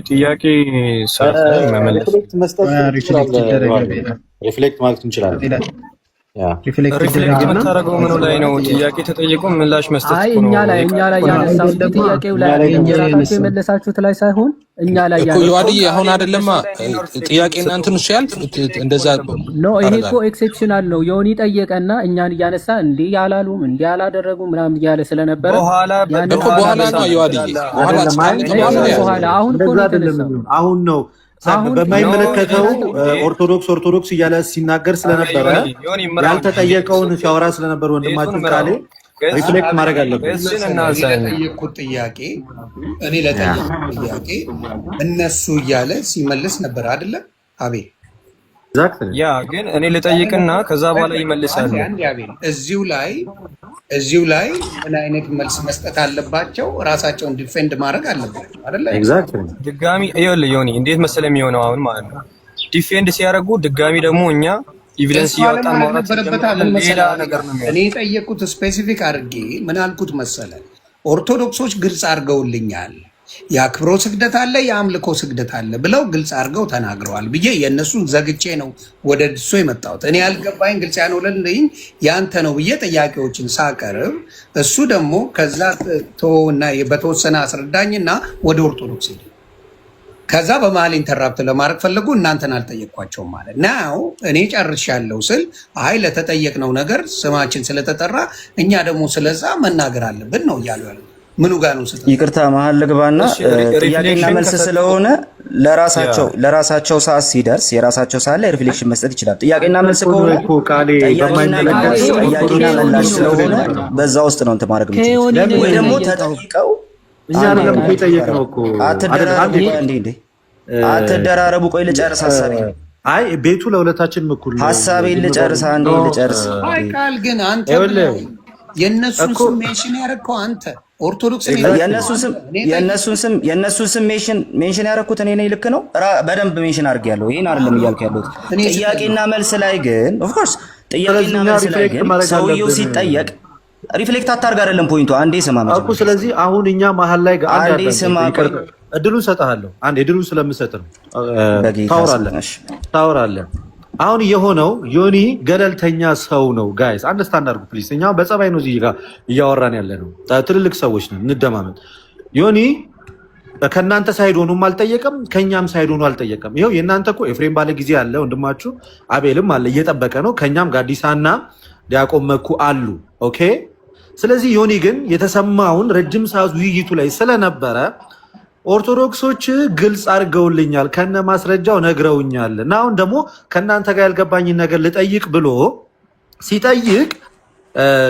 ጥያቄ መመለስ ሪፍሌክት ማለት እንችላለን። ሪፍሌክት የምታደርገው ምኑ ላይ ነው? ጥያቄ ተጠይቆ ምላሽ መስጠት ነው። እኛ ላይ ያነሳው ጥያቄው ላይ ራሳችሁ የመለሳችሁት ላይ ሳይሆን እኛ ላይ እኮ ይዋድዬ አሁን አይደለማ ጥያቄና እንትን እሺ እንደዛ ነው። ይሄ እኮ ኤክሴፕሽናል ነው። ዮኒ ጠየቀና እኛን እያነሳ እንዲህ ያላሉም እንዲህ ያላደረጉም ምናምን እያለ ስለነበረ በኋላ ነው ይዋድዬ በኋላ አሁን እኮ አሁን ነው በማይመለከተው ኦርቶዶክስ እያለ ሲናገር ስለነበረ ያልተጠየቀውን ሲያወራ ስለነበረ ወንድማችን ቃሌ ሪፍሌክት ማድረግ አለበት። ለጠየቁት ጥያቄ እኔ ለጠየቁት ጥያቄ እነሱ እያለ ሲመልስ ነበር አይደለ? አቤል ያ ግን እኔ ልጠይቅና ከዛ በኋላ ይመልሳሉ። እዚሁ ላይ ምን አይነት መልስ መስጠት አለባቸው? ራሳቸውን ዲፌንድ ማድረግ አለባቸው አይደለ? ድጋሚ ይኸውልህ ዮኒ እንዴት መሰለ የሚሆነው አሁን ማለት ነው ዲፌንድ ሲያደርጉ ድጋሚ ደግሞ እኛ ኤቪደንስ ያወጣን ማውራት ሌላ ነገር ነው። እኔ የጠየቁት ስፔሲፊክ አድርጌ ምን አልኩት መሰለ? ኦርቶዶክሶች ግልጽ አድርገውልኛል የአክብሮት ስግደት አለ የአምልኮ ስግደት አለ ብለው ግልጽ አድርገው ተናግረዋል ብዬ የእነሱን ዘግቼ ነው ወደ እሱ የመጣሁት። እኔ ያልገባኝ ግልጽ ያልሆነልኝ ያንተ ነው ብዬ ጥያቄዎችን ሳቀርብ እሱ ደግሞ ከዛ ተወውና በተወሰነ አስረዳኝና ወደ ኦርቶዶክስ ሄደ። ከዛ በመሀል ኢንተራፕት ለማድረግ ፈለጉ። እናንተን አልጠየቅኳቸውም ማለት ነው። እኔ ጨርሻለሁ ስል አይ ለተጠየቅነው ነገር ስማችን ስለተጠራ እኛ ደግሞ ስለዛ መናገር አለብን ነው እያሉ ያሉ። ምኑ ጋር ነው? ይቅርታ መሀል ልግባና ጥያቄና መልስ ስለሆነ ለራሳቸው ሰዓት ሲደርስ የራሳቸው ሰዓት ላይ ሪፍሌክሽን መስጠት ይችላል። ጥያቄና መልስ ከሆነ ጥያቄና ምላሽ ስለሆነ በዛ ውስጥ ነው እንትን ማድረግ የምችለው ወይ ደግሞ ተጠይቀው እኛ ነው የጠየቅነው እኮ አትደራረቡ። ቆይ ልጨርስ ሀሳቤን። አይ ቤቱ ለሁለታችንም እኩል ነው። ሀሳቤን ልጨርስ አንዴ ልጨርስ። አይ ቃል ግን አንተ የእነሱን ስም ሜንሽን ያደረግከው አንተ ኦርቶዶክስ የእነሱን ስም ሜንሽን ያደረኩት እኔ ነኝ። ልክ ነው። በደንብ ሜንሽን አድርጌያለሁ። ይሄን አይደለም እያልኩ ያለሁት። ጥያቄና መልስ ላይ ግን ኦፍ ኮርስ ጥያቄና መልስ ላይ ግን ሰውየው ሲጠየቅ ሪፍሌክት አታርግ አይደለም ፖይንቱ። አንዴ ስማ እኮ። ስለዚህ አሁን እኛ መሀል ላይ አንዴ ስማ፣ እድሉን ሰጥሃለሁ። አንዴ እድሉን ስለምሰጥ ነው ታወራለህ። አሁን የሆነው ዮኒ ገለልተኛ ሰው ነው። ጋይስ አንደርስታንድ አድርጉ ፕሊዝ። እኛ በጸባይ ነው እዚህ ጋር እያወራን ያለ ነው። ትልልቅ ሰዎች ነን፣ እንደማመን። ዮኒ ከእናንተ ሳይድ ሆኖም አልጠየቀም፣ ከእኛም ሳይድ ሆኖ አልጠየቀም። ይኸው የእናንተ እኮ ኤፍሬም ባለ ጊዜ አለ፣ ወንድማችሁ አቤልም አለ፣ እየጠበቀ ነው። ከእኛም ጋዲሳና ዲያቆን መኩ አሉ። ኦኬ። ስለዚህ ዮኒ ግን የተሰማውን ረጅም ሰዓት ውይይቱ ላይ ስለነበረ ኦርቶዶክሶች ግልጽ አድርገውልኛል፣ ከነ ማስረጃው ነግረውኛል እና አሁን ደግሞ ከእናንተ ጋር ያልገባኝን ነገር ልጠይቅ ብሎ ሲጠይቅ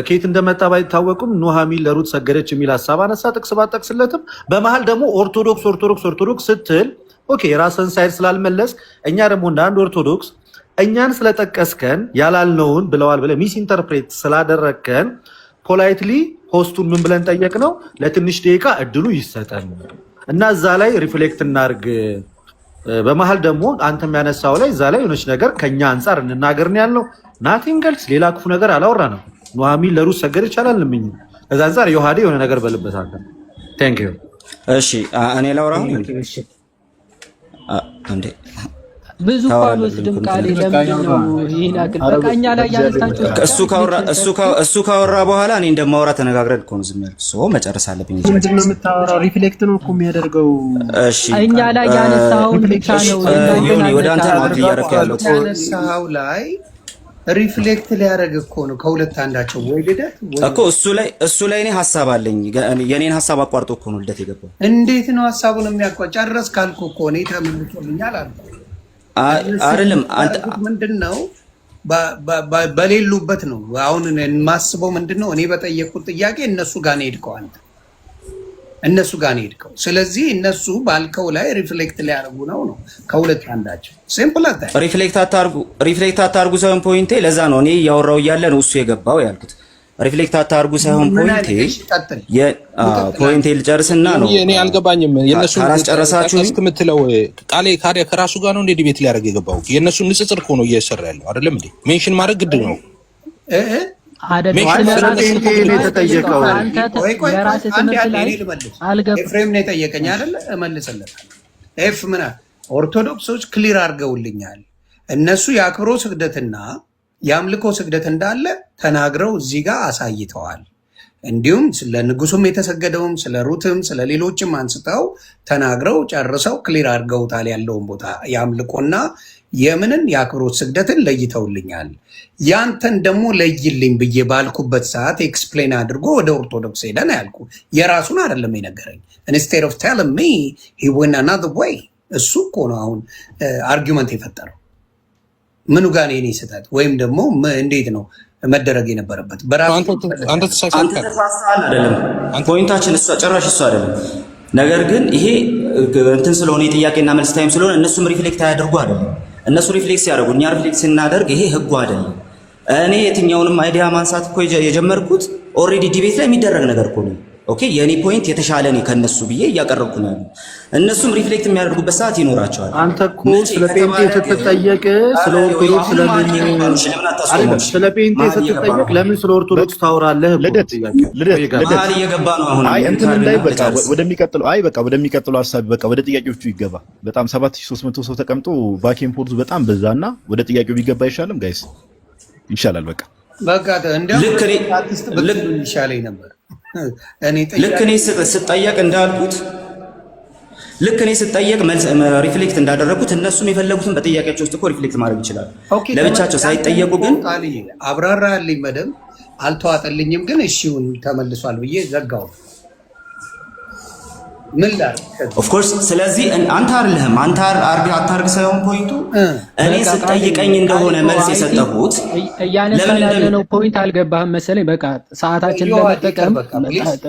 ከየት እንደመጣ ባይታወቁም ኑሃሚን ለሩት ሰገደች የሚል ሀሳብ አነሳ። ጥቅስ ባጠቅስለትም በመሀል ደግሞ ኦርቶዶክስ ስትል ኦኬ የራስን ሳይድ ስላልመለስ እኛ ደግሞ እንደ አንድ ኦርቶዶክስ እኛን ስለጠቀስከን ያላልነውን ብለዋል ብለህ ሚስ ኢንተርፕሬት ስላደረግከን ፖላይትሊ ሆስቱን ምን ብለን ጠየቅ ነው ለትንሽ ደቂቃ እድሉ ይሰጠን እና እዛ ላይ ሪፍሌክት እናርግ። በመሀል ደግሞ አንተ የሚያነሳው ላይ እዛ ላይ የሆነች ነገር ከኛ አንጻር እንናገር ነው ያልነው። ናቲንግ ኤልስ ሌላ ክፉ ነገር አላወራ ነው። ኑሃሚን ለሩት ሰገደች አላልንምኝ። ከዛ አንጻር ዮሐዴ የሆነ ነገር በልበት አለ። ቴንክ ዩ። እሺ እኔ ላውራው እንዴ ብዙ ቃሎችም ቃል ለምንድን ነው ይሄን አክል በቃኛ ላይ ያነሳችሁ? እሱ ካወራ በኋላ እኔ እንደማወራ ተነጋግረን እኮ ነው ዝም ያልኩት። ሶ መጨረስ አለብኝ። ምንድን ነው የምታወራው? ሪፍሌክት ነው እኮ የሚያደርገው። እሺ እኛ ላይ ያነሳውን ብቻ ነው ወደ አንተ ነው እያደረክ ያለው። ያነሳው ላይ ሪፍሌክት ሊያደርግ እኮ ነው ከሁለት አንዳቸው ወይ ልደት እኮ እሱ ላይ እኔ ሀሳብ አለኝ። የኔን ሀሳብ አቋርጦ እኮ ነው ልደት የገባው። እንዴት ነው ሀሳቡን የሚያቋርጥ? ጨረስ ካልኩ እኮ እኔ ተመልሶልኛል አልኩ። አይደለም አንተ ምንድነው በሌሉበት ነው አሁን የማስበው። ምንድነው እኔ በጠየቁት ጥያቄ እነሱ ጋር ነው ሄድከው፣ አንተ እነሱ ጋር ነው ሄድከው። ስለዚህ እነሱ ባልከው ላይ ሪፍሌክት ሊያደርጉ ነው ከሁለት አንዳቸው። ሲምፕል አታ ሪፍሌክት አታርጉ ሳይሆን ፖይንቴ ለዛ ነው እኔ ያወራው እያለ ነው እሱ የገባው ያልኩት። ሪፍሌክት አታርጉ ሳይሆን ፖይንቴ ልጨርስና ነው። እኔ አልገባኝም። የነሱ ካላስጨረሳችሁ የምትለው ቃሌ ካዲያ ከራሱ ጋር ነው እንደ ዲቤት ሊያደርግ የገባው። የነሱ ንጽጽር እኮ ነው እየሰራ ያለው አይደለም እንዴ? ሜንሽን ማድረግ ግድ ነው ኤፍሬም ነው የጠየቀኝ አይደለ? እመልስለታለሁ። ኤፍ ምን ኦርቶዶክሶች ክሊር አድርገውልኛል። እነሱ የአክብሮ ስግደትና የአምልኮ ስግደት እንዳለ ተናግረው እዚህ ጋር አሳይተዋል። እንዲሁም ስለ ንጉሱም የተሰገደውም ስለ ሩትም ስለ ሌሎችም አንስተው ተናግረው ጨርሰው ክሊር አድርገውታል። ያለውን ቦታ የአምልኮና የምንን የአክብሮት ስግደትን ለይተውልኛል። ያንተን ደግሞ ለይልኝ ብዬ ባልኩበት ሰዓት ኤክስፕሌን አድርጎ ወደ ኦርቶዶክስ ሄደ ነው ያልኩ። የራሱን አይደለም የነገረኝ። ኢንስቴድ ኦፍ ቴሊንግ ሚ ሂ ዌንት አናዘር ዌይ። እሱ እኮ ነው አሁን አርጊውመንት የፈጠረው። ምኑ ጋር ነው የኔ ስህተት? ወይም ደግሞ እንዴት ነው መደረግ የነበረበት? አንተ ተሳሳትካል አይደለም። ፖይንታችን እሱ ጭራሽ እሱ አይደለም። ነገር ግን ይሄ እንትን ስለሆነ የጥያቄና መልስ ታይም ስለሆነ እነሱም ሪፍሌክት አያደርጉ አይደለም። እነሱ ሪፍሌክት ሲያደርጉ እኛ ሪፍሌክት ስናደርግ ይሄ ህጉ አይደለም። እኔ የትኛውንም አይዲያ ማንሳት እኮ የጀመርኩት ኦልሬዲ ዲቤት ላይ የሚደረግ ነገር እኮ ነው። ኦኬ የኔ ፖይንት የተሻለ ነው ከነሱ ብዬ እያቀረብኩ ነው ያለው። እነሱም ሪፍሌክት የሚያደርጉበት ሰዓት ይኖራቸዋል። አንተ እኮ ስለ ፔንቴ ስትጠየቅ ስለ ኦርቶዶክስ ስለ ፔንቴ ስትጠየቅ ለምን ስለ ኦርቶዶክስ ታወራለህ? ልደት እየገባ ነው አሁን። አይ እንትን ላይ በቃ ወደሚቀጥለው ሀሳብ በቃ ወደ ጥያቄዎቹ ይገባ። በጣም 7300 ሰው ተቀምጦ ባኬን ፖርቱ በጣም በዛና ወደ ጥያቄው ቢገባ አይሻልም? ጋይስ ይሻላል። በቃ እንደው ይሻለኝ ነበር። ልክ እኔ ስጠየቅ እንዳልኩት ልክ እኔ ስጠየቅ ሪፍሌክት እንዳደረጉት እነሱም የፈለጉትን በጥያቄያቸው ውስጥ እኮ ሪፍሌክት ማድረግ ይችላል። ለብቻቸው ሳይጠየቁ ግን አብራራልኝ በደምብ አልተዋጠልኝም። ግን እሺውን ተመልሷል ብዬ ዘጋው። ምን ላድርግ? ኦፍ ኮርስ። ስለዚህ አንተ አይደለህም አንተ አታርግ ሳይሆን ፖይንቱ እኔ ስጠይቀኝ እንደሆነ መልስ የሰጠሁት እያነሳን ያለነው ፖይንት አልገባህም መሰለኝ። በቃ ሰዓታችንን ለመጠቀም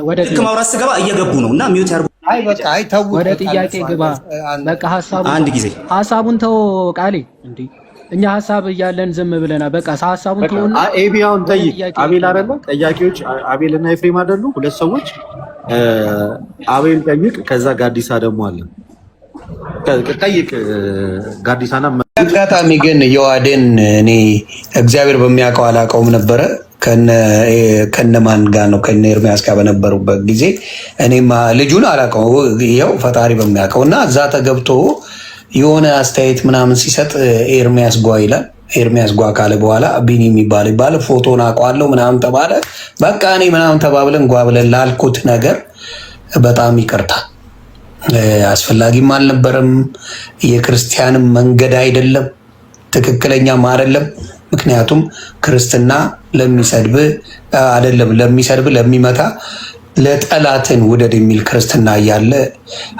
ወደ ማውራት ስገባ እየገቡ ነው እና ሚውት ያርጉ። ወደ ጥያቄ ግባ። በቃ አንድ ጊዜ ሀሳቡን ተው ቃሌ። እንዴ እኛ ሀሳብ እያለን ዝም ብለና በቃ ሀሳቡን ተውና ኤቢያውን ጠይቅ። አቤል አይደለ? ጠያቂዎች አቤል እና ኤፍሬም አይደሉ? ሁለት ሰዎች አቤል ጠይቅ፣ ከዛ ጋዲሳ ደግሞ አለ። ጠይቅ ጋዲሳና አጋጣሚ ግን የዋዴን እኔ እግዚአብሔር በሚያውቀው አላውቀውም ነበረ። ከነማን ጋር ነው? ከነ ኤርሚያስ ጋር በነበሩበት ጊዜ እኔማ ልጁን አላውቀው፣ ይኸው ፈጣሪ በሚያውቀው እና እዛ ተገብቶ የሆነ አስተያየት ምናምን ሲሰጥ ኤርሚያስ ጓ ይላል። ኤርሚያስ ጓ ካለ በኋላ ቢኒ የሚባል ይባል ፎቶን አውቀዋለሁ ምናምን ተባለ። በቃ እኔ ምናምን ተባብለን ጓ ብለን ላልኩት ነገር በጣም ይቅርታ። አስፈላጊም አልነበረም። የክርስቲያንም መንገድ አይደለም፣ ትክክለኛም አይደለም። ምክንያቱም ክርስትና ለሚሰድብ አይደለም፣ ለሚሰድብ ለሚመታ፣ ለጠላትን ውደድ የሚል ክርስትና እያለ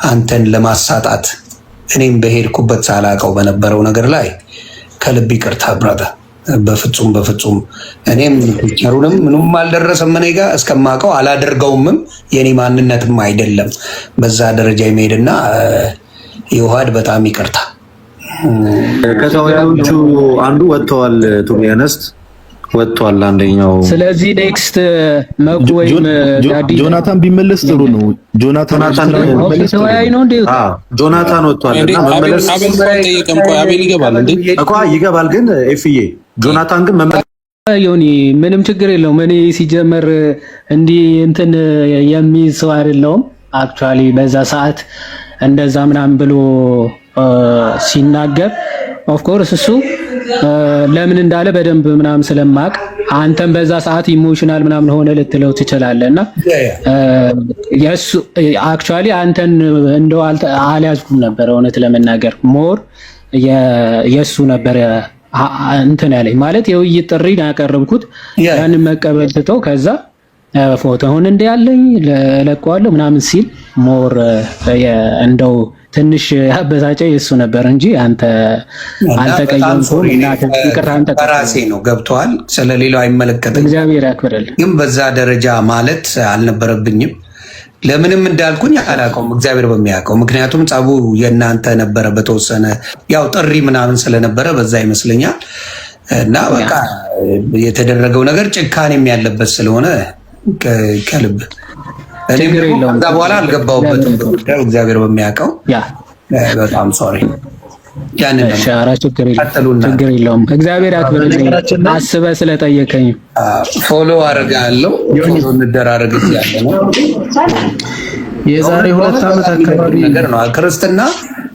አንተን ለማሳጣት እኔም በሄድኩበት ሳላውቀው በነበረው ነገር ላይ ከልብ ይቅርታ ብራታ። በፍጹም በፍጹም እኔም ፒክቸሩንም ምንም አልደረሰም እኔ ጋር እስከማውቀው አላደርገውምም። የኔ ማንነትም አይደለም በዛ ደረጃ የሚሄድና የውሃድ በጣም ይቅርታ። ከተወያዮቹ አንዱ ወጥተዋል። ቱሚያነስት ወጥቷል አንደኛው። ስለዚህ ኔክስት መጉ ወይም ጆናታን ቢመለስ ጥሩ ነው። ጆናታን ተወያይ ነው እንዴ? ጆናታን ወጥቷል እና መመለስ አቤል ይገባል እንዴ? እኮ ይገባል። ግን ኤፍዬ ጆናታን ግን መመለስ ዮኒ ምንም ችግር የለውም። እኔ ሲጀመር እንዲህ እንትን የሚይዝ ሰው አይደለሁም። አክቹአሊ በዛ ሰዓት እንደዛ ምናምን ብሎ ሲናገር ኦፍኮርስ እሱ ለምን እንዳለ በደንብ ምናምን ስለማቅ አንተም በዛ ሰዓት ኢሞሽናል ምናምን ሆነ ልትለው ትችላለህ። እና የሱ አክቹአሊ አንተን እንደው አልያዝኩም ነበር እውነት ለመናገር ሞር የሱ ነበር እንትን ያለኝ ማለት የውይይት ጥሪ ነው ያቀረብኩት። ያንን መቀበል ትተው ከዛ ፎቶውን እንደ ያለኝ ለቀዋለሁ ምናምን ሲል ሞር እንደው ትንሽ ያበሳጨ የሱ ነበር እንጂ አንተ አልተቀየምኩም። እና ይቅርታን በራሴ ነው ገብቷል። ስለሌላው አይመለከትም። እግዚአብሔር ያክብርልኝ። ግን በዛ ደረጃ ማለት አልነበረብኝም። ለምንም እንዳልኩኝ አላውቀውም፣ እግዚአብሔር በሚያውቀው። ምክንያቱም ጸቡ የእናንተ ነበረ በተወሰነ ያው ጥሪ ምናምን ስለነበረ በዛ ይመስለኛል። እና በቃ የተደረገው ነገር ጭካኔም ያለበት ስለሆነ ከልብ ከዛ በኋላ አልገባሁበትም። እግዚአብሔር በሚያውቀው በጣም ሶሪ። ያንን ችግር የለውም። እግዚአብሔር ያክብርልኝ። አስበህ ስለጠየቀኝ ፎሎ አደርጋለሁ። ፎሎ እንደራረግ ያለ ነው። የዛሬ 2 ዓመት አካባቢ ነገር ነው። ክርስትና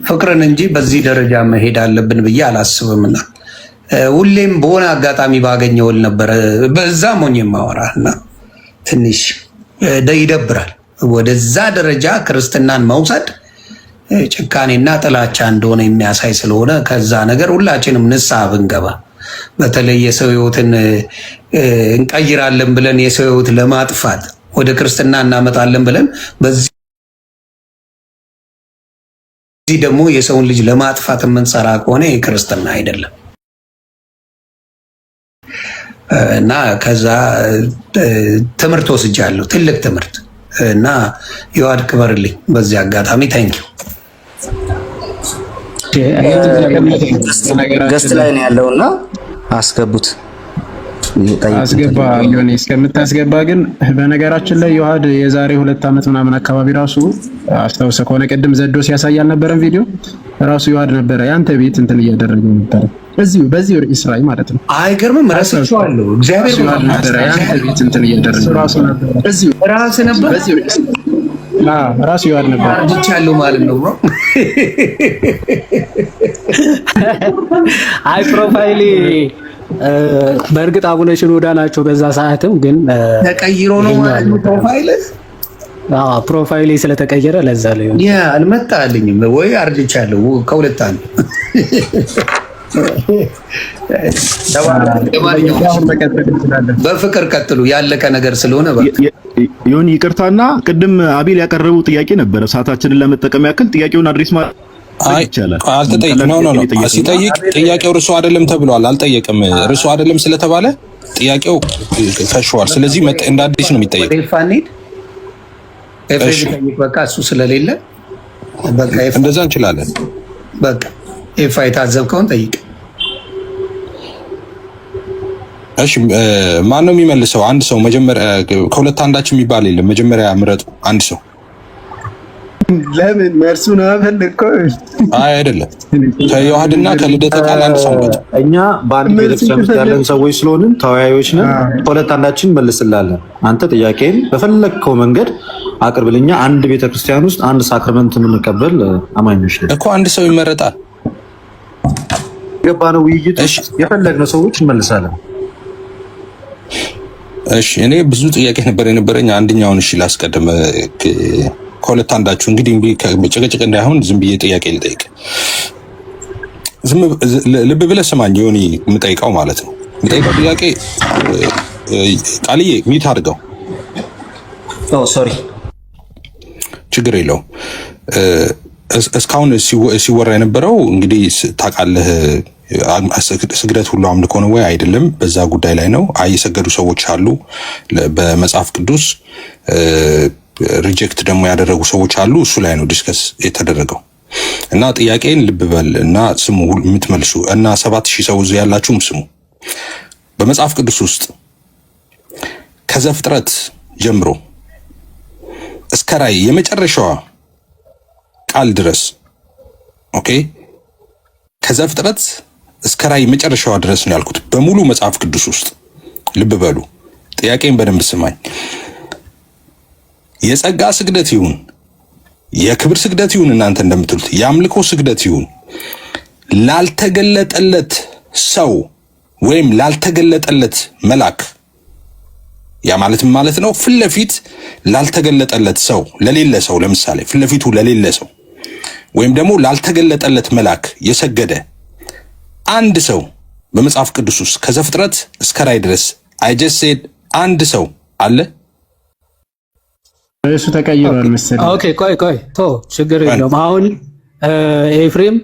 ፍቅርን እንጂ በዚህ ደረጃ መሄድ አለብን ብዬ አላስብምና ሁሌም በሆነ አጋጣሚ ባገኘውል ነበረ በዛ ሞኝ ማወራና ትንሽ ይደብራል። ወደዛ ደረጃ ክርስትናን መውሰድ ጭካኔና ጥላቻ እንደሆነ የሚያሳይ ስለሆነ ከዛ ነገር ሁላችንም ንስሐ ብንገባ፣ በተለይ የሰው ሕይወትን እንቀይራለን ብለን የሰው ሕይወት ለማጥፋት ወደ ክርስትና እናመጣለን ብለን በዚህ ደግሞ የሰውን ልጅ ለማጥፋት የምንሰራ ከሆነ የክርስትና አይደለም። እና ከዛ ትምህርት ወስጃለሁ፣ ትልቅ ትምህርት እና የዋድ ክበርልኝ። በዚህ አጋጣሚ ታንኪዩ። ገስት ላይ ነው ያለውና አስገቡት። አስገባ ዮኒ እስከምታስገባ ግን በነገራችን ላይ ዮሐድ የዛሬ 2 ዓመት ምናምን አካባቢ ራሱ አስታውሰህ ከሆነ ቅድም ዘዶ ሲያሳይ አልነበረም ቪዲዮ ራሱ ዮሐድ ነበረ ያንተ ቤት እንትን እያደረገ ነበር በዚህ ርዕስ ላይ ማለት ነው። አይገርምም? ረስቼዋለሁ። እግዚአብሔር ነበረ ያንተ ቤት እንትን እያደረገ ራሱ ነበር ራስ ነበር በዚህ ርዕስ ራሱ ዮሐድ ነበር አድቻለሁ ማለት ነው ብሮ። አይ ፕሮፋይሊ በእርግጥ አቡነ ሽኖዳ ናቸው። በዛ ሰዓትም ግን ተቀይሮ ነው ማለት ነው ፕሮፋይል። ፕሮፋይሌ ስለተቀየረ ለዛ ላይ ያ አልመጣልኝም ወይ አርጅቻለሁ ከሁለት አንዱ። በፍቅር ቀጥሉ። ያለቀ ነገር ስለሆነ ዮኒ ይቅርታና ቅድም አቤል ያቀረቡ ጥያቄ ነበረ። ሰዓታችንን ለመጠቀም ያክል ጥያቄውን አድሬስ ማለት ይቻላል። አልተጠየቅም። ኖ ሲጠይቅ ጥያቄው ርዕሱ አይደለም ተብሏል። አልጠየቅም። ርዕሱ አይደለም ስለተባለ ጥያቄው ፈሽዋል። ስለዚህ እንደ አዲስ ነው የሚጠየቅ። በቃ እሱ ስለሌለ በቃ እንደዛ እንችላለን። በቃ ኤፋ የታዘብከውን ጠይቅ። እሺ ማን ነው የሚመልሰው? አንድ ሰው መጀመሪያ ከሁለት አንዳችን የሚባል የለም። መጀመሪያ ምረጡ አንድ ሰው። ለምን መልሱን አፈልኮ አይደለም ከዮሐድና ከልደተ ቃል አንድ ሰው ነው። እኛ በአንድ ቤተክርስቲያን ውስጥ ያለን ሰዎች ስለሆንን ተወያዮች ነን። ሁለት አንዳችን መልስላለን። አንተ ጥያቄን በፈለግከው መንገድ አቅርብልኛ። አንድ ቤተክርስቲያን ውስጥ አንድ ሳክራመንት የምንቀበል አማኞች ነን እኮ። አንድ ሰው ይመረጣል። ገባነው? ውይይቱ የፈለግነው ሰዎች እንመልሳለን። እሺ እኔ ብዙ ጥያቄ ነበር የነበረኝ። አንደኛውን እሺ ላስቀድም። ከሁለት አንዳችሁ እንግዲህ ጭቅጭቅ እንዳይሆን ዝም ብዬ ጥያቄ ልጠይቅ። ልብ ብለህ ስማኝ ዮኒ፣ የምጠይቀው ማለት ነው። የምጠይቀው ጥያቄ ቃልዬ ሚት አድርገው። ሶሪ ችግር የለውም። እስካሁን ሲወራ የነበረው እንግዲህ ታውቃለህ፣ ስግደት ሁሉ አምልኮ ነው ወይ አይደለም፣ በዛ ጉዳይ ላይ ነው። የሰገዱ ሰዎች አሉ በመጽሐፍ ቅዱስ፣ ሪጀክት ደግሞ ያደረጉ ሰዎች አሉ። እሱ ላይ ነው ዲስከስ የተደረገው እና ጥያቄን ልብ በል እና ስሙ የምትመልሱ እና 7000 ሰው እዚህ ያላችሁም ስሙ። በመጽሐፍ ቅዱስ ውስጥ ከዘፍጥረት ጀምሮ እስከ ራዕይ የመጨረሻዋ ቃል ድረስ ኦኬ፣ ከዘፍጥረት እስከ ራዕይ መጨረሻዋ ድረስ ነው ያልኩት፣ በሙሉ መጽሐፍ ቅዱስ ውስጥ ልብ በሉ። ጥያቄን በደንብ ስማኝ። የጸጋ ስግደት ይሁን የክብር ስግደት ይሁን እናንተ እንደምትሉት የአምልኮ ስግደት ይሁን ላልተገለጠለት ሰው ወይም ላልተገለጠለት መልአክ፣ ያ ማለትም ማለት ነው ፊት ለፊት ላልተገለጠለት ሰው ለሌለ ሰው፣ ለምሳሌ ፊት ለፊቱ ለሌለ ሰው ወይም ደግሞ ላልተገለጠለት መልአክ የሰገደ አንድ ሰው በመጽሐፍ ቅዱስ ውስጥ ከዘፍጥረት እስከ ራዕይ ድረስ አይጀሴድ አንድ ሰው አለ? እሱ ተቀይሯል መሰለኝ። ኦኬ ቆይ ችግር የለውም። አሁን ኤፍሬም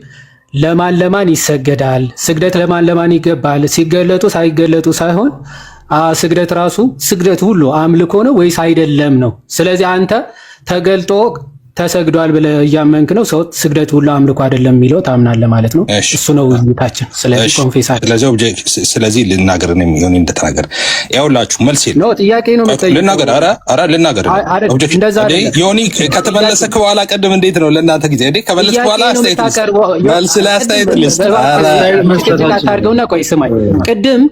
ለማን ይሰገዳል? ስግደት ለማን ይገባል? ሲገለጡ ሳይገለጡ ሳይሆን ስግደት ራሱ ስግደት ሁሉ አምልኮ ነው ወይስ አይደለም ነው። ስለዚህ አንተ ተገልጦ ተሰግዷል ብለህ እያመንክ ነው ሰው ስግደት ሁሉ አምልኮ አይደለም የሚለው ታምናለህ ማለት ነው። እሱ ነው ውይይታችን። ስለዚህ ኮንፌሳችን ስለዚህ ልናገር ነው የሚሆን እንደተናገር ያውላችሁ መልስ ነው ጥያቄ ነው መጠየቅ ልናገር። ኧረ ልናገር ዮኒ ከተመለሰ በኋላ ቀደም እንዴት ነው ለእናንተ ጊዜ እንዴ ከመለስ በኋላ አስተያየት መልስ ላይ አስተያየት ልስጥ። ኧረ ታርገውና ቆይ ስማኝ ቅድም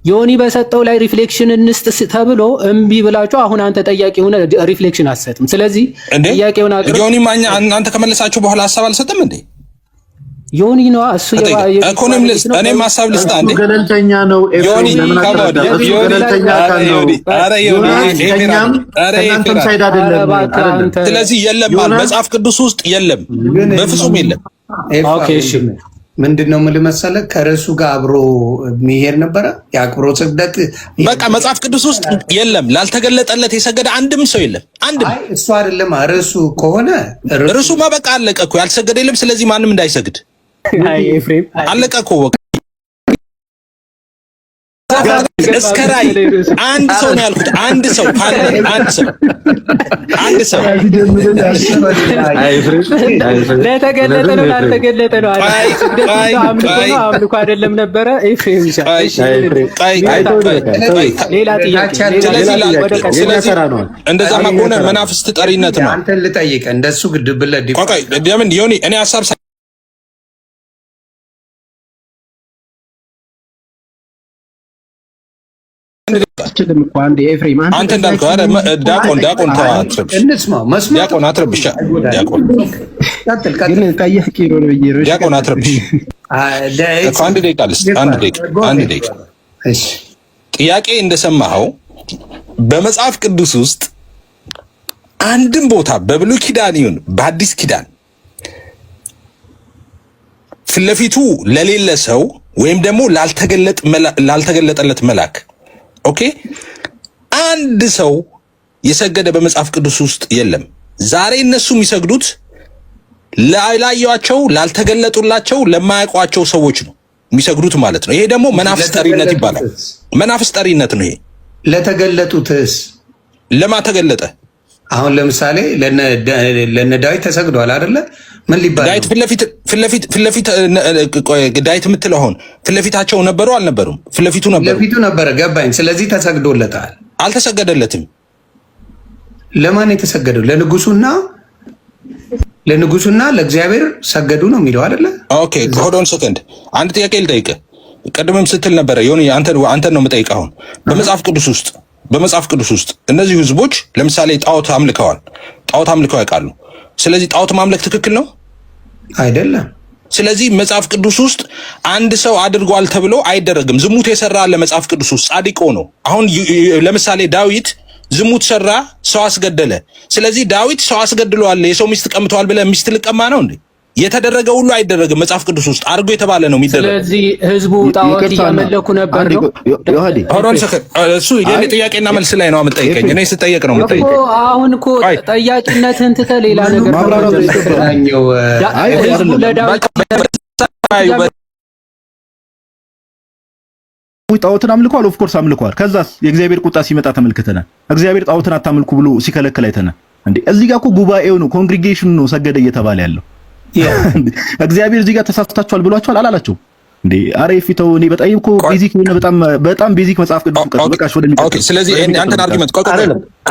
ዮኒ በሰጠው ላይ ሪፍሌክሽን እንስጥ ተብሎ እምቢ ብላችሁ አሁን አንተ ጠያቂ ሆነ ሪፍሌክሽን አትሰጥም። ስለዚህ ጥያቄውን አቅርብ። ዮኒ ማኛ አንተ ከመለሳችሁ በኋላ ሐሳብ አልሰጠም እንዴ? ዮኒ ነው እሱ ኢኮኖሚስት እኔም ሐሳብ ልስጣ እንዴ? ገለልተኛ ነው ዮኒ ገለልተኛ ነው። ኧረ ዮኒ ከእናንተም ሳይድ አይደለም። ስለዚህ የለም መጽሐፍ ቅዱስ ውስጥ የለም፣ በፍጹም የለም። ኦኬ እሺ ምንድነው ምን መሰለህ ከርዕሱ ጋር አብሮ የሚሄድ ነበረ። የአክብሮት ስግደት በቃ መጽሐፍ ቅዱስ ውስጥ የለም። ላልተገለጠለት የሰገደ አንድም ሰው የለም። አንድም እሱ አይደለም ርዕሱ ከሆነ ርዕሱማ በቃ አለቀ እኮ። ያልሰገደ የለም። ስለዚህ ማንም እንዳይሰግድ አለቀ እኮ በቃ። እስከ ራዕይ አንድ ሰው ነው ያልኩት። አንድ ሰው ካለ አንድ ሰው ለተገለጠ ነው ላልተገለጠ ነው አምልኮ አይደለም ነበረ። ኤፍሬም ሌላ ጥያቄ። ስለዚህ እንደዛማ ከሆነ መናፍስት ጠሪነት ነው። አንተን ልጠይቅህ እንደሱ ግድ ብለህ ለምን ዮኒ እኔ ሐሳብ አንተ እንዳልከው ዲያቆን አትረብሽ። ዲያቆን አትረብሽ። አንድ ደቂቃ ጥያቄ እንደሰማኸው በመጽሐፍ ቅዱስ ውስጥ አንድም ቦታ በብሉይ ኪዳን ይሁን በአዲስ ኪዳን ፊት ለፊቱ ለሌለ ሰው ወይም ደግሞ ላልተገለጠለት መልአክ ኦኬ አንድ ሰው የሰገደ በመጽሐፍ ቅዱስ ውስጥ የለም። ዛሬ እነሱ የሚሰግዱት ላላዩአቸው ላልተገለጡላቸው ለማያውቋቸው ሰዎች ነው የሚሰግዱት ማለት ነው። ይሄ ደግሞ መናፍስት ጠሪነት ይባላል። መናፍስት ጠሪነት ነው ይሄ። ለተገለጡትስ ለማን ተገለጠ? አሁን ለምሳሌ ለነ ዳዊት ተሰግዷል አይደለ? ምን ሊባል ዳዊት ፊት ለፊት ዳዊት የምትለው አሁን ፊት ለፊታቸው ነበሩ አልነበሩም? ፊት ለፊቱ ነበረ። ገባኝ። ስለዚህ ተሰግዶለታል። አልተሰገደለትም። ለማን የተሰገደው? ለንጉሱና ለንጉሱና ለእግዚአብሔር ሰገዱ ነው የሚለው አይደለ? ኦኬ ሆልድ ኦን ሰከንድ፣ አንድ ጥያቄ ልጠይቅህ። ቅድምም ስትል ነበረ ዮኒ፣ አንተን ነው የምጠይቅህ አሁን። በመጽሐፍ ቅዱስ ውስጥ እነዚህ ህዝቦች ለምሳሌ ጣዖት አምልከው ያውቃሉ። ስለዚህ ጣዖት ማምለክ ትክክል ነው አይደለም? ስለዚህ መጽሐፍ ቅዱስ ውስጥ አንድ ሰው አድርጓል ተብሎ አይደረግም። ዝሙት የሰራ አለ መጽሐፍ ቅዱስ ውስጥ ጻድቅ ሆኖ። አሁን ለምሳሌ ዳዊት ዝሙት ሰራ፣ ሰው አስገደለ። ስለዚህ ዳዊት ሰው አስገድሏል፣ የሰው ሚስት ቀምቷል ብለህ ሚስት ልቀማ ነው እንዴ? የተደረገ ሁሉ አይደረግም። መጽሐፍ ቅዱስ ውስጥ አድርጎ የተባለ ነው የሚደረገው። ስለዚህ ህዝቡ ጣዖት እያመለኩ ነበር ነው። እሱ የኔ ጥያቄና መልስ ላይ ነው የምጠይቀኝ። እኔ ስጠየቅ ነው የምጠይቀኝ። አሁን እኮ ጠያቂነትህን ትተህ ሌላ ነገር ጣዖትን አምልኳል። ኦፍ ኮርስ አምልኳል። ከዛስ የእግዚአብሔር ቁጣ ሲመጣ ተመልክተናል። እግዚአብሔር ጣዖትን አታምልኩ ብሎ ሲከለክል አይተናል እንዴ? እዚህ ጋር እኮ ጉባኤው ነው ኮንግሪጌሽን ነው ሰገደ እየተባለ ያለው። እግዚአብሔር እዚህ ጋር ተሳስታችኋል ብሏችኋል አላላቸው እንዴ? አረ ይፊተው እኔ በጣም እኮ ቤዚክ ነው፣ በጣም ቤዚክ መጽሐፍ ቅዱስ ነው። በቃ ወደ ኦኬ። ስለዚህ ያንተን አርጊመንት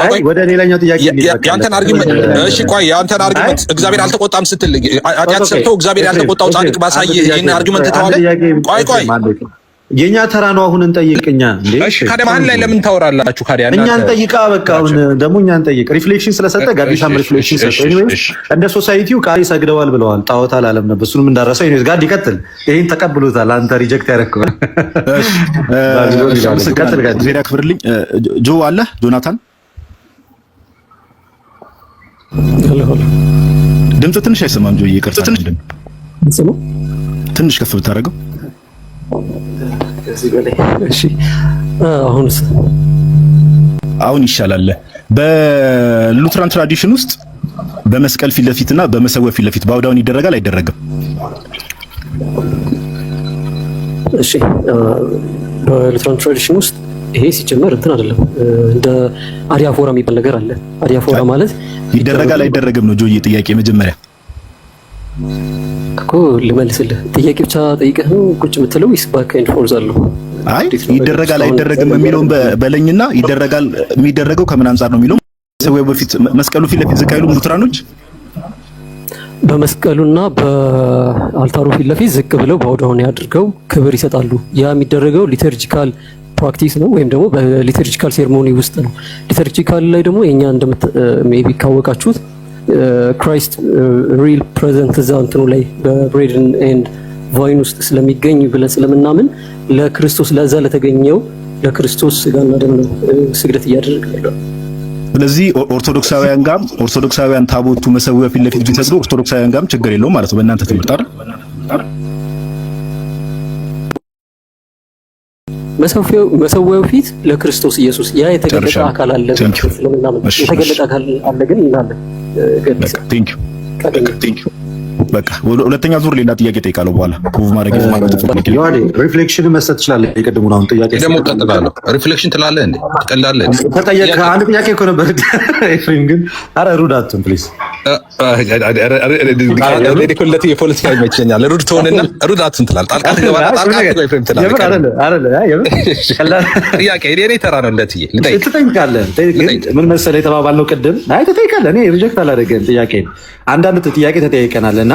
ቆይ ወደ ሌላኛው ጥያቄ ያንተን አርጊመንት እሺ፣ ቆይ ያንተን አርጊመንት እግዚአብሔር አልተቆጣም ስትል ኃጢአት ሰርቶ እግዚአብሔር ያልተቆጣው ጻድቅ ባሳየ ይሄን አርጊመንት ተዋለ። ቆይ የኛ ተራ ነው አሁን እንጠይቅኛ እንዴ? እሺ ካዲያ መሀል ላይ ለምን ታወራላችሁ? ካዲያ እኛ እንጠይቃ በቃ አሁን ደግሞ እኛ እንጠይቅ። ሪፍሌክሽን ስለሰጠ ጋዲሳም ሪፍሌክሽን ሰጠ። ኤኒዌይስ እንደ ሶሳይቲው ቃል ሰግደዋል ብለዋል። ጣዖት አላለም ነበር። እሱንም እንዳረሰው ኤኒዌይስ ጋድ ይቀጥል። ይሄን ተቀብሎታል። አንተ ሪጀክት ያደረከው ቀጥል። ጋድ ዜና ክብርልኝ። ጆ አለ ጆናታን ድምጽ ትንሽ አይሰማም። ጆ ይቅርታ ትንሽ ከፍ ብታደርገው ከዚህ በላይ እሺ። አሁን ይሻላል። በሉትራን ትራዲሽን ውስጥ በመስቀል ፊት ለፊትና በመሰዊያ ፊት ለፊት ባውዳውን ይደረጋል አይደረግም? እሺ በሉትራን ትራዲሽን ውስጥ ይሄ ሲጀመር እንትን አይደለም፣ እንደ አዲያፎራ የሚባል ነገር አለ። አዲያፎራ ማለት ይደረጋል አይደረግም ነው ጆዬ ጥያቄ መጀመሪያ እኮ ልመልስልህ። ጥያቄ ብቻ ጠይቀህ ነው ቁጭ የምትለው ወይስ ባክ ኤንድ ፎርዝ አለው? አይ ይደረጋል አይደረግም የሚለውን በለኝና ይደረጋል የሚደረገው ከምን አንፃር ነው የሚለው ሰው በፊት መስቀሉ ፊት ለፊት ዝቅ አይሉም ሉትራኖች? በመስቀሉና በአልታሩ ፊት ለፊት ዝቅ ብለው ባውዳውን ያድርገው ክብር ይሰጣሉ። ያ የሚደረገው ሊተርጂካል ፕራክቲስ ነው ወይም ደግሞ በሊተርጂካል ሴሬሞኒ ውስጥ ነው። ሊተርጂካል ላይ ደግሞ የኛ ሜቢ ካወቃችሁት ክራይስት ሪል ፕሬዘንት እዛ እንትኑ ላይ በብሬድ ኤንድ ቫይን ውስጥ ስለሚገኝ ብለን ስለምናምን ለክርስቶስ ለዛ ለተገኘው ለክርስቶስ ስጋና ደም ነው ስግደት እያደረግን ያለው። ስለዚህ ኦርቶዶክሳውያን ታቦቱ መሰዊያ ፊት ለፊት ቢሰግዱ ኦርቶዶክሳውያን ጋርም ችግር የለውም ማለት ነው በእናንተ ትምህርት አይደል? መሰዊያው ፊት ለክርስቶስ ኢየሱስ ያ የተገለጠ አካል አለ ስለምናምን የተገለጠ አካል አለ ግን እናለ ቴንክ ዩ በቃ ሁለተኛ ዙር ሌላ ጥያቄ ጠይቃለሁ። በኋላ ፕሩቭ ማድረግ ይዋዲ ሪፍሌክሽን መስጠት ይችላል። የቀድሞውን አሁን ጥያቄ ደግሞ ቀጥላለሁ። ሪፍሌክሽን ትላለህ እንዴ? ትቀላለህ እንዴ? ተጠየቀ አንድ ጥያቄ እኮ ነበር። ኤፍሬም ግን አረ ሩድ አትሁን ፕሊዝ። ለዲኮለት የፖለቲካ ይመቸኛል። ሩድ ትሆንና ሩድ አትሁን ትላለህ። ጣልቃ ትገባና ጣልቃ ኤፍሬም ትላለህ። ጥያቄ እኔ ተራ ነው ለትዬ ትጠይቃለህ። ምን መሰለህ የተባባልነው ቅድም አይ ትጠይቃለህ። እኔ ሪጀክት አላደረገም ጥያቄ አንዳንድ ጥያቄ ተጠያይቀናል እና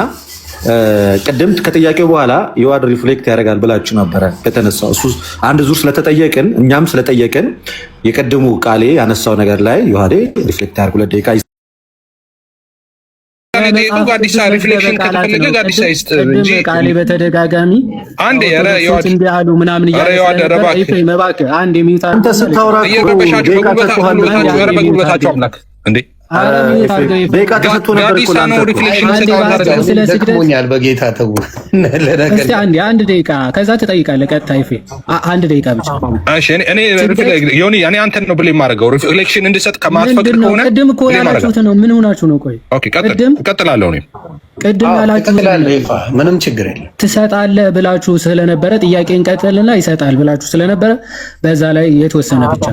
ቅድም ከጥያቄው በኋላ የዋድ ሪፍሌክት ያደርጋል ብላችሁ ነበረ ከተነሳው እሱ አንድ ዙር ስለተጠየቅን እኛም ስለጠየቅን የቀድሙ ቃሌ ያነሳው ነገር ላይ ዮሐዴ ሪፍሌክት ያደርጉ ለደቂቃ ቃሌ በተደጋጋሚ አንዴ እንዲያሉ ምናምን አንድ የሚውጣ አንተ ስታወራ በጉልበታችሁ አምላክ እንዴ ደቂቃ ተሰጥቶ ነበር እኮ ደክሞኛል በጌታ ተው። አንድ ደቂቃ ከዛ ትጠይቃለህ። ቀጥታ ይፌ አንድ ደቂቃ ብቻ። እሺ እኔ ዮኒ እኔ አንተን ነው ብለ የማደርገው ሪፍሌክሽን እንድሰጥ ከማትፈቅድ ከሆነ ቅድም እኮ ያላችሁት ነው። ምን ሆናችሁ ነው? ቆይ ኦኬ ቀጥላለሁ። እኔ ቅድም ያላችሁት ምንም ችግር የለም ትሰጣለህ ብላችሁ ስለነበረ ጥያቄን ቀጥልና ይሰጣል ብላችሁ ስለነበረ በዛ ላይ የተወሰነ ብቻ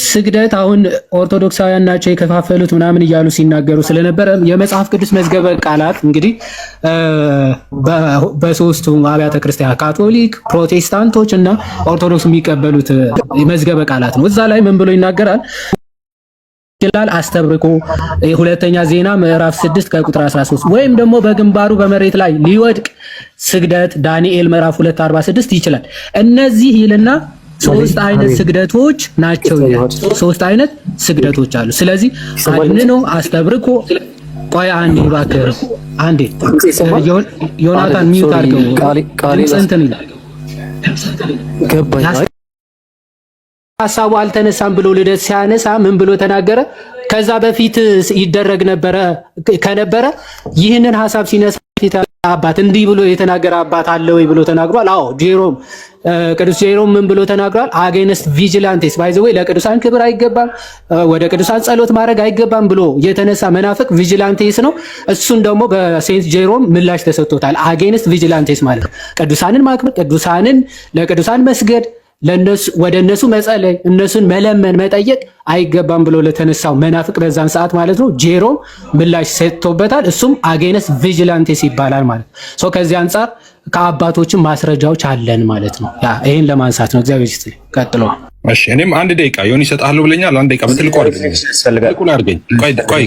ስግደት አሁን ኦርቶዶክሳውያን ናቸው የከፋፈሉት ምናምን እያሉ ሲናገሩ ስለነበረ የመጽሐፍ ቅዱስ መዝገበ ቃላት እንግዲህ በሶስቱ አብያተ ክርስቲያን ካቶሊክ፣ ፕሮቴስታንቶች እና ኦርቶዶክስ የሚቀበሉት መዝገበ ቃላት ነው። እዛ ላይ ምን ብሎ ይናገራል? ይችላል። አስተብርኮ ሁለተኛ ዜና ምዕራፍ 6 ከቁጥር 13 ወይም ደግሞ በግንባሩ በመሬት ላይ ሊወድቅ ስግደት ዳንኤል ምዕራፍ 2:46 ይችላል። እነዚህ ይልና ሶስት አይነት ስግደቶች ናቸው። ሶስት አይነት ስግደቶች አሉ። ስለዚህ አድንኖ አስተብርኮ ቆይ አንዴ እባክህ አንዴ ዮናታን ሚውት አድርገው እንትን ይላል ገባኝ። ሀሳቡ አልተነሳም ብሎ ልደት ሲያነሳ ምን ብሎ ተናገረ? ከዛ በፊት ይደረግ ከነበረ ይህንን ሀሳብ ሲነሳ ፊት አባት እንዲህ ብሎ የተናገረ አባት አለ ወይ ብሎ ተናግሯል። አዎ ጄሮም ቅዱስ ጄሮም ምን ብሎ ተናግሯል? አጌንስት ቪጂላንቴስ ባይ ዘ ወይ ለቅዱሳን ክብር አይገባም፣ ወደ ቅዱሳን ጸሎት ማድረግ አይገባም ብሎ የተነሳ መናፍቅ ቪጂላንቴስ ነው። እሱን ደግሞ በሴንት ጄሮም ምላሽ ተሰጥቶታል። አጌንስት ቪጂላንቴስ ማለት ቅዱሳንን ማክበር፣ ለቅዱሳን መስገድ፣ ወደ እነሱ መጸለይ፣ እነሱን መለመን መጠየቅ አይገባም ብሎ ለተነሳው መናፍቅ በዛን ሰዓት ማለት ነው ጄሮም ምላሽ ሰጥቶበታል። እሱም አጌንስት ቪጂላንቴስ ይባላል ማለት ነው። ከዚህ አንጻር ከአባቶችም ማስረጃዎች አለን ማለት ነው። ይሄን ለማንሳት ነው። እግዚአብሔር ይስጥልኝ። ቀጥሎ እሺ፣ እኔም አንድ ደቂቃ ዮኒ እሰጥሃለሁ ብለኛል። አንድ ደቂቃ በትልቁ አድርገኝ። ትልቁን አድርገኝ። ቆይ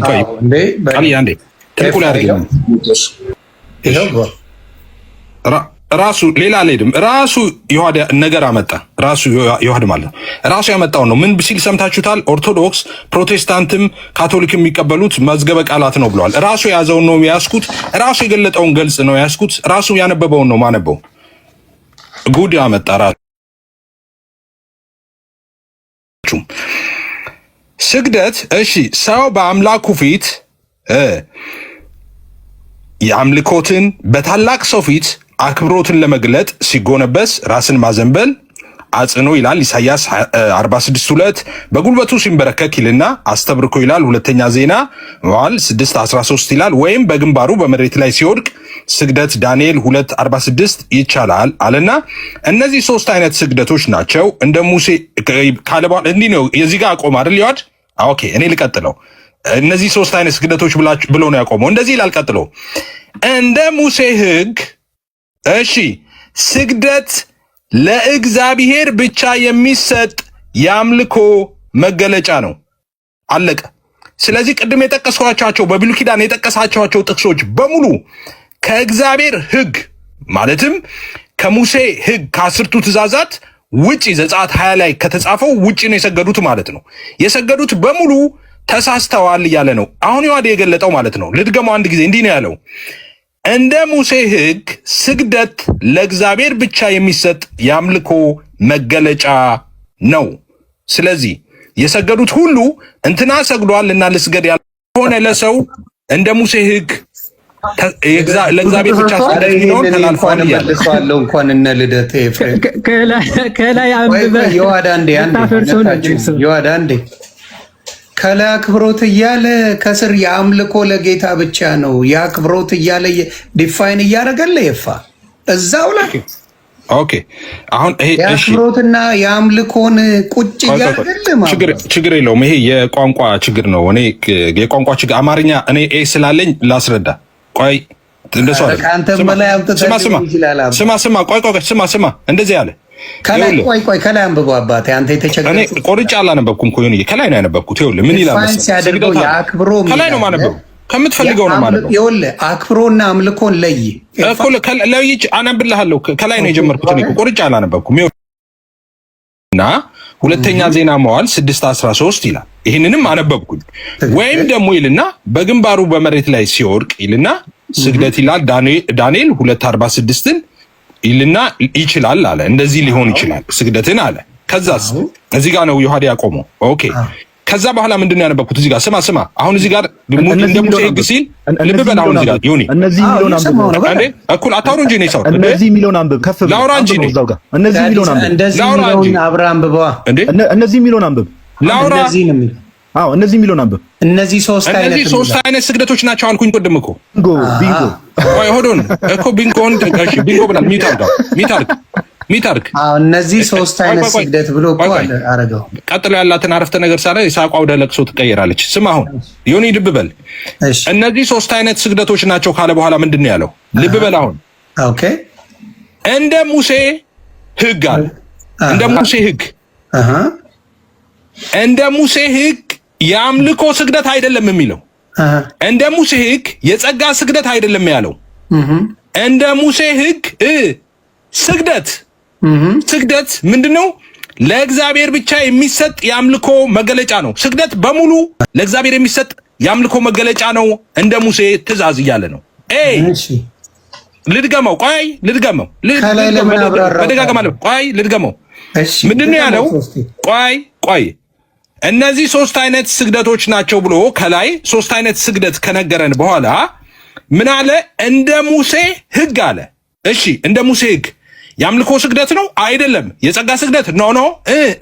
አንዴ ትልቁን አድርገኝ። ራሱ ሌላ አልሄድም። ራሱ ይሁዳ ነገር አመጣ። ራሱ ይሁዳ ማለት ራሱ ያመጣው ነው። ምን ሲል ሰምታችሁታል? ኦርቶዶክስ፣ ፕሮቴስታንትም ካቶሊክ የሚቀበሉት መዝገበ ቃላት ነው ብለዋል። ራሱ የያዘውን ነው ያስኩት። ራሱ የገለጠውን ገልጽ ነው ያስኩት። ራሱ ያነበበውን ነው ማነበው። ጉድ አመጣ ራሱ። ስግደት እሺ፣ ሰው በአምላኩ ፊት የአምልኮትን በታላቅ ሰው ፊት አክብሮትን ለመግለጥ ሲጎነበስ ራስን ማዘንበል አጽኖ ይላል ኢሳይያስ 46:2 በጉልበቱ ሲንበረከክ ይልና አስተብርኮ ይላል ሁለተኛ ዜና መዋዕል 6:13 ይላል ወይም በግንባሩ በመሬት ላይ ሲወድቅ ስግደት ዳንኤል 2:46 ይቻላል አለና እነዚህ ሶስት አይነት ስግደቶች ናቸው። እንደ ሙሴ ካለባል እንዲህ ነው የዚህ ጋር አቆም አይደል ይዋድ ኦኬ እኔ ልቀጥለው እነዚህ ሶስት አይነት ስግደቶች ብሎ ነው ያቆመው። እንደዚህ ይላል ቀጥሎ እንደ ሙሴ ሕግ እሺ ስግደት ለእግዚአብሔር ብቻ የሚሰጥ የአምልኮ መገለጫ ነው። አለቀ። ስለዚህ ቅድም የጠቀስኳቸው በብሉይ ኪዳን የጠቀሳቸው ጥቅሶች በሙሉ ከእግዚአብሔር ሕግ ማለትም ከሙሴ ሕግ ከ10ቱ ትእዛዛት ውጪ ዘጸአት 20 ላይ ከተጻፈው ውጪ ነው የሰገዱት ማለት ነው። የሰገዱት በሙሉ ተሳስተዋል እያለ ነው አሁን ይዋድ የገለጠው ማለት ነው። ልድገመው አንድ ጊዜ እንዲህ ነው ያለው እንደ ሙሴ ሕግ ስግደት ለእግዚአብሔር ብቻ የሚሰጥ የአምልኮ መገለጫ ነው። ስለዚህ የሰገዱት ሁሉ እንትና ሰግዷልና ልስገድ ያልሆነ ለሰው እንደ ሙሴ ሕግ ለእግዚአብሔር ብቻ ስግደት ቢኖር ተላልፏል እያለ እንኳን እነ ልደት ከላይ አንብበህ ይዋዳ እንዴ ከላይ አክብሮት እያለ ከስር የአምልኮ ለጌታ ብቻ ነው የአክብሮት እያለ ዲፋይን እያደረገለ ይፋ እዛው ላይ ኦኬ አሁን ይሄ የአክብሮትና የአምልኮን ቁጭ እያደረገለ ማለት ችግር የለውም። ይሄ የቋንቋ ችግር ነው። እኔ የቋንቋ ችግር አማርኛ እኔ ስላለኝ ላስረዳ። ቆይ እንደሱ አይደል? ስማ ቆይ ስማ እንደዚህ ያለ ቆይ ከላይ አንብበው አባቴ አንተ የተቸገረ እኔ ቆርጬ አላነበብኩም እኮ ይሁን ከላይ ነው ያነበብኩት። ይኸውልህ ምን ይላል መሰለህ ከላይ ነው ማነበው ከምትፈልገው ነው ማነበው። ይኸውልህ አክብሮና አምልኮን ለይ እኮ ለይች አነብልሃለሁ። ከላይ ነው የጀመርኩት እኔ ቆርጬ አላነበብኩም። ይኸውልህና ሁለተኛ ዜና መዋዕል 6:13 ይላል። ይህንንም አነበብኩኝ። ወይም ደግሞ ይልና በግንባሩ በመሬት ላይ ሲወድቅ ይልና ስግደት ይላል ዳንኤል 2:46ን ይልና ይችላል አለ። እንደዚህ ሊሆን ይችላል ስግደትን አለ። ከዛስ እዚህ ጋር ነው ይሁዳ ያቆመው። ኦኬ ከዛ በኋላ ምንድነው ያነበብኩት? እዚህ ጋር ስማ አሁን እዚህ ጋር እንደ ሙሴ ሕግ ሲል ልብ በል። አሁን እዚህ ጋር ይሁን እነዚህ ሚሊዮን አንብብ እንዴ እኩል አታውሩ እንጂ ነው ሰው እነዚህ ሚሊዮን አንብብ ከፍ ላውራ እንጂ ነው እዛው ጋር እነዚህ ሚሊዮን አንብብ ላውራ እንጂ አብርሃም አንብበዋ እንዴ እነዚህ ሚሊዮን አንብብ ላውራ አዎ እነዚህ ሚሊዮን አንብብ እነዚህ ሶስት አይነት ስግደቶች ናቸው አልኩኝ ቅድም እኮ ቢንጎ ቆይ ሆዶን እኮ ቢንጎን እሺ ቢንጎ ብላል ሚታርክ እነዚህ ሶስት አይነት ስግደት ብሎ እኮ አረጋው። ቀጥሎ ያላትን አረፍተ ነገር ሳለ ይሳቋ ወደ ለቅሶ ትቀየራለች። ስማ አሁን ዮኒ ልብ በል እነዚህ ሶስት አይነት ስግደቶች ናቸው ካለ በኋላ ምንድን ነው ያለው? ልብ በል አሁን ኦኬ እንደ ሙሴ ሕግ አለ እንደ ሙሴ ሕግ የአምልኮ ስግደት አይደለም የሚለው። እንደ ሙሴ ሕግ የጸጋ ስግደት አይደለም ያለው። እንደ ሙሴ ሕግ ስግደት ምንድነው? ለእግዚአብሔር ብቻ የሚሰጥ የአምልኮ መገለጫ ነው። ስግደት በሙሉ ለእግዚአብሔር የሚሰጥ የአምልኮ መገለጫ ነው እንደ ሙሴ ትእዛዝ እያለ ነው። ልድገመው። ምንድነው ያለው? ቆይ እነዚህ ሶስት አይነት ስግደቶች ናቸው ብሎ ከላይ ሶስት አይነት ስግደት ከነገረን በኋላ ምን አለ? እንደ ሙሴ ሕግ አለ። እሺ እንደ ሙሴ ሕግ የአምልኮ ስግደት ነው አይደለም? የጸጋ ስግደት ኖ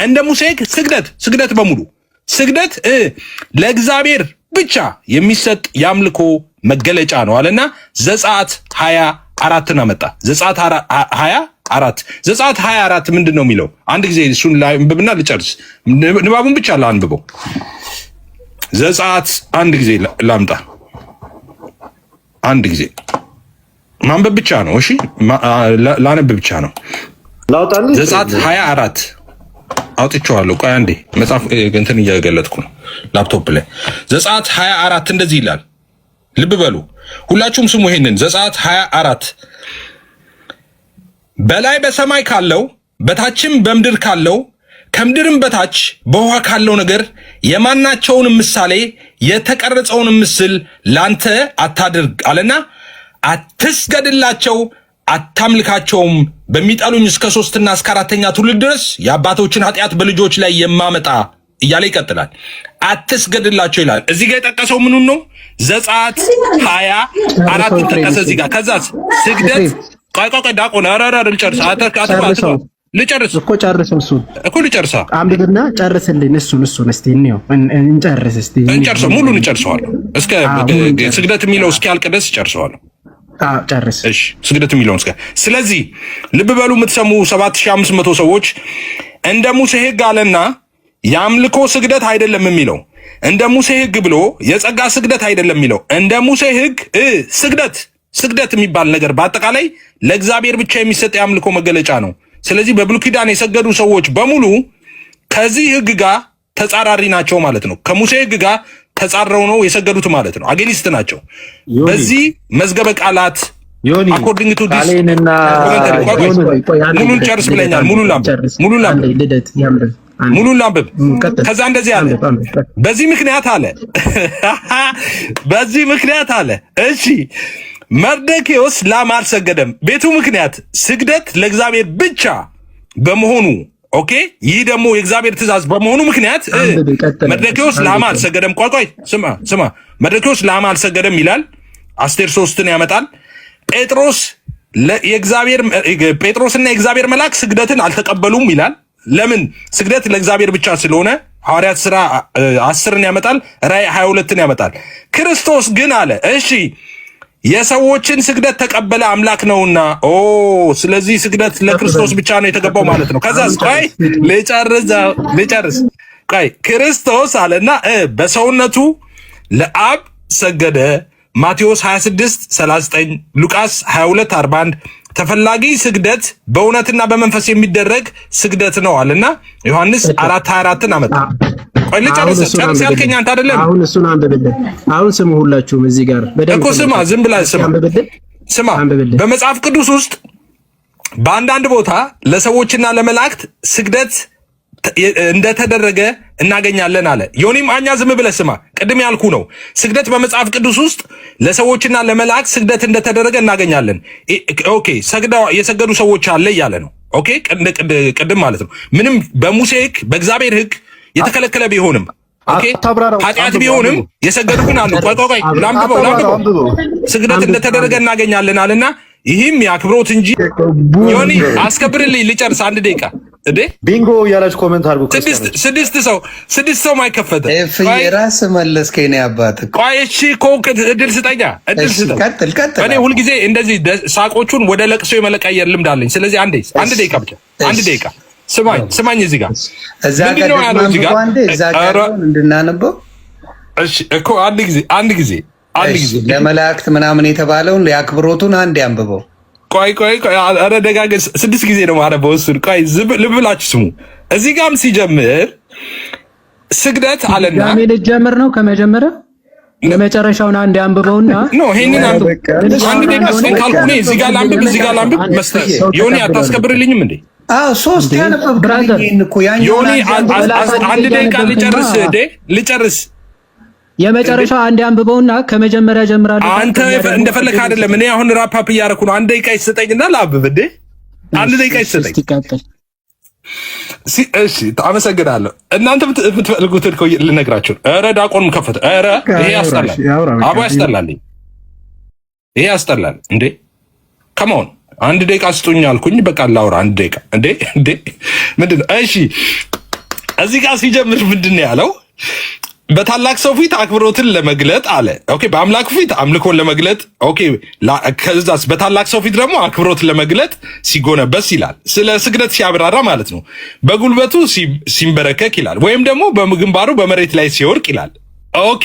እንደ ሙሴ ሕግ ስግደት በሙሉ ስግደት ለእግዚአብሔር ብቻ የሚሰጥ የአምልኮ መገለጫ ነው አለና ዘጸአት 24 አመጣ። ዘጸአት 24 ምንድን ነው የሚለው? አንድ ጊዜ እሱን ላንብብና ልጨርስ። ንባቡን ብቻ ላንብበው። ዘጸአት አንድ ጊዜ ላምጣ። አንድ ጊዜ ማንበብ ብቻ ነው። እሺ ላነብ ብቻ ነው። ዘጸአት 24 አውጥቼዋለሁ። ቆይ አንዴ መጽሐፍ እንትን እያገለጥኩ ነው ላፕቶፕ ላይ። ዘጸአት 24 እንደዚህ ይላል። ልብ በሉ ሁላችሁም ስሙ ይሄንን። ዘጸአት 24 በላይ በሰማይ ካለው በታችም በምድር ካለው ከምድርም በታች በውሃ ካለው ነገር የማናቸውን ምሳሌ የተቀረጸውን ምስል ላንተ አታድርግ አለና አትስገድላቸው፣ አታምልካቸውም። በሚጠሉኝ እስከ 3ና እስከ 4ኛ ትውልድ ድረስ የአባቶችን ኃጢአት በልጆች ላይ የማመጣ እያለ ይቀጥላል። አትስገድላቸው ይላል። እዚህ ጋር የጠቀሰው ምኑን ነው? ዘጸአት 24 ጠቀሰ እዚህ ጋር። ከዛስ ስግደት ቆይ ዳቆን ልጨርስ እኮ ጨርሰው። እሱን እኮ ልጨርሳ አንብብና ጨርስልኝ። እሱን እስቲ እንየው እንጨርሰው። ሙሉን እንጨርሰዋለሁ። እስከ ስግደት የሚለው እስኪያልቅ ድረስ ጨርሰዋለሁ። ጨርስ። እሺ ስግደት የሚለውን እስከ ስለዚህ ልብ በሉ የምትሰሙ 7500 ሰዎች እንደ ሙሴ ሕግ አለና የአምልኮ ስግደት አይደለም የሚለው። እንደ ሙሴ ሕግ ብሎ የጸጋ ስግደት አይደለም የሚለው። እንደ ሙሴ ሕግ ስግደት የሚባል ነገር በአጠቃላይ ለእግዚአብሔር ብቻ የሚሰጥ የአምልኮ መገለጫ ነው። ስለዚህ በብሉይ ኪዳን የሰገዱ ሰዎች በሙሉ ከዚህ ሕግ ጋር ተጻራሪ ናቸው ማለት ነው። ከሙሴ ሕግ ጋር ተጻረው ነው የሰገዱት ማለት ነው። አጌኒስት ናቸው። በዚህ መዝገበ ቃላት አኮርዲንግ ቱ ዲስ ሙሉን ጨርስ ብለኛል። ሙሉን ላንብብ። ከዛ እንደዚህ አለ። በዚህ ምክንያት አለ እሺ መርዶክዮስ ላም አልሰገደም። ቤቱ ምክንያት ስግደት ለእግዚአብሔር ብቻ በመሆኑ ኦኬ፣ ይህ ደግሞ የእግዚአብሔር ትእዛዝ በመሆኑ ምክንያት መርዶክዮስ ላም አልሰገደም። ቆይ ስማ መርዶክዮስ ላም አልሰገደም ይላል። አስቴር 3ን ያመጣል። ጴጥሮስና የእግዚአብሔር መልአክ ስግደትን አልተቀበሉም ይላል። ለምን? ስግደት ለእግዚአብሔር ብቻ ስለሆነ። ሐዋርያት ሥራ 10ን ያመጣል። ራእይ 22ን ያመጣል። ክርስቶስ ግን አለ እሺ የሰዎችን ስግደት ተቀበለ አምላክ ነውና፣ ስለዚህ ስግደት ለክርስቶስ ብቻ ነው የተገባው ማለት ነው። ከዛስ ቆይ ልጨርስ። ቆይ ክርስቶስ አለና በሰውነቱ ለአብ ሰገደ። ማቴዎስ 26:39 ሉቃስ 22:41 ተፈላጊ ስግደት በእውነትና በመንፈስ የሚደረግ ስግደት ነው አለና ዮሐንስ 4:24ን አመጣ። ቆይ ልጨርስ ያልከኝ አንተ አይደለም? አሁን እሱን አንብብልን። አሁን ስሙ ሁላችሁም እዚህ ጋር በደንብ እኮ ስማ፣ ዝም ብላ ስማ። በመጽሐፍ ቅዱስ ውስጥ በአንዳንድ ቦታ ለሰዎችና ለመላእክት ስግደት እንደተደረገ እናገኛለን አለ። ዮኒም አኛ ዝም ብለህ ስማ። ቅድም ያልኩ ነው። ስግደት በመጽሐፍ ቅዱስ ውስጥ ለሰዎችና ለመላእክት ስግደት እንደተደረገ እናገኛለን። ኦኬ የሰገዱ ሰዎች አለ እያለ ነው። ኦኬ ቅድም ማለት ነው። ምንም በሙሴ ሕግ በእግዚአብሔር ሕግ የተከለከለ ቢሆንም ኦኬ ኃጢአት ቢሆንም የሰገዱ ግን አሉ። ቆይ ላንብበው። ስግደት እንደተደረገ እናገኛለን አለና ይህም የአክብሮት እንጂ ዮኒ አስከብርልኝ። ልጨርስ አንድ ደቂቃ እንዴ ቢንጎ ያላችሁ ኮሜንት አድርጉ። ስድስት ሰው ማይከፈተ ራስ መለስከኝ ነው አባት። ቆይ እሺ እድል ስጠኛ። ቀጥል። እኔ ሁልጊዜ እንደዚህ ሳቆቹን ወደ ለቅሶ የመለቀየር ልምድ አለኝ። ስለዚህ አንድ ደቂቃ ብቻ አንድ ደቂቃ ስማኝ። እዚህ ጋር ምንድነው ያለው? እዚህ ጋር እንድናነበው እሺ እኮ አንድ ጊዜ ለመላእክት ምናምን የተባለውን የአክብሮቱን አንድ ያንብበው። ቆይ ኧረ ደጋግም 6 ጊዜ ነው ማረበው። እሱን ቆይ ልብ ብላችሁ ስሙ። እዚህ ጋርም ሲጀምር ስግደት አለና ድጋሜ ልጀምር ነው ከመጀመሪያ የመጨረሻውን አንድ አንብበውና ነው ይሄንን አንድ ደቂቃ ስንካልኩ ነው እዚህ ጋር ላንብብ መስጠት ዮኒ አታስከብርልኝም እንዴ? ሶስት ያነበብኩኝ እኮ ዮኒ አንድ ደቂቃ ልጨርስ የመጨረሻው አንድ አንብበውና ከመጀመሪያ ጀምራለሁ። አንተ እንደፈለክ አይደለም። እኔ አሁን ራፓፕ እያደረኩ ነው። አንድ ደቂቃ ይሰጠኝና ላብብ እንዴ? አንድ ደቂቃ ይሰጠኝ። እሺ አመሰግናለሁ። እናንተ የምትፈልጉትን እኮ ልነግራችሁ። ኧረ ዳቆንም ከፈተ። ኧረ ይሄ ያስጠላል፣ አቦ ያስጠላል፣ ይሄ ያስጠላል እንዴ! ከመሆን አንድ ደቂቃ ስጡኝ አልኩኝ። በቃ ላውራ አንድ ደቂቃ እንዴ ምንድን ነው? እሺ እዚህ ጋር ሲጀምር ምንድን ነው ያለው? በታላቅ ሰው ፊት አክብሮትን ለመግለጥ አለ። ኦኬ፣ በአምላክ ፊት አምልኮን ለመግለጥ ኦኬ። ከዛስ በታላቅ ሰው ፊት ደግሞ አክብሮትን ለመግለጥ ሲጎነበስ ይላል። ስለ ስግደት ሲያብራራ ማለት ነው። በጉልበቱ ሲንበረከክ ይላል፣ ወይም ደግሞ በግንባሩ በመሬት ላይ ሲወርቅ ይላል። ኦኬ፣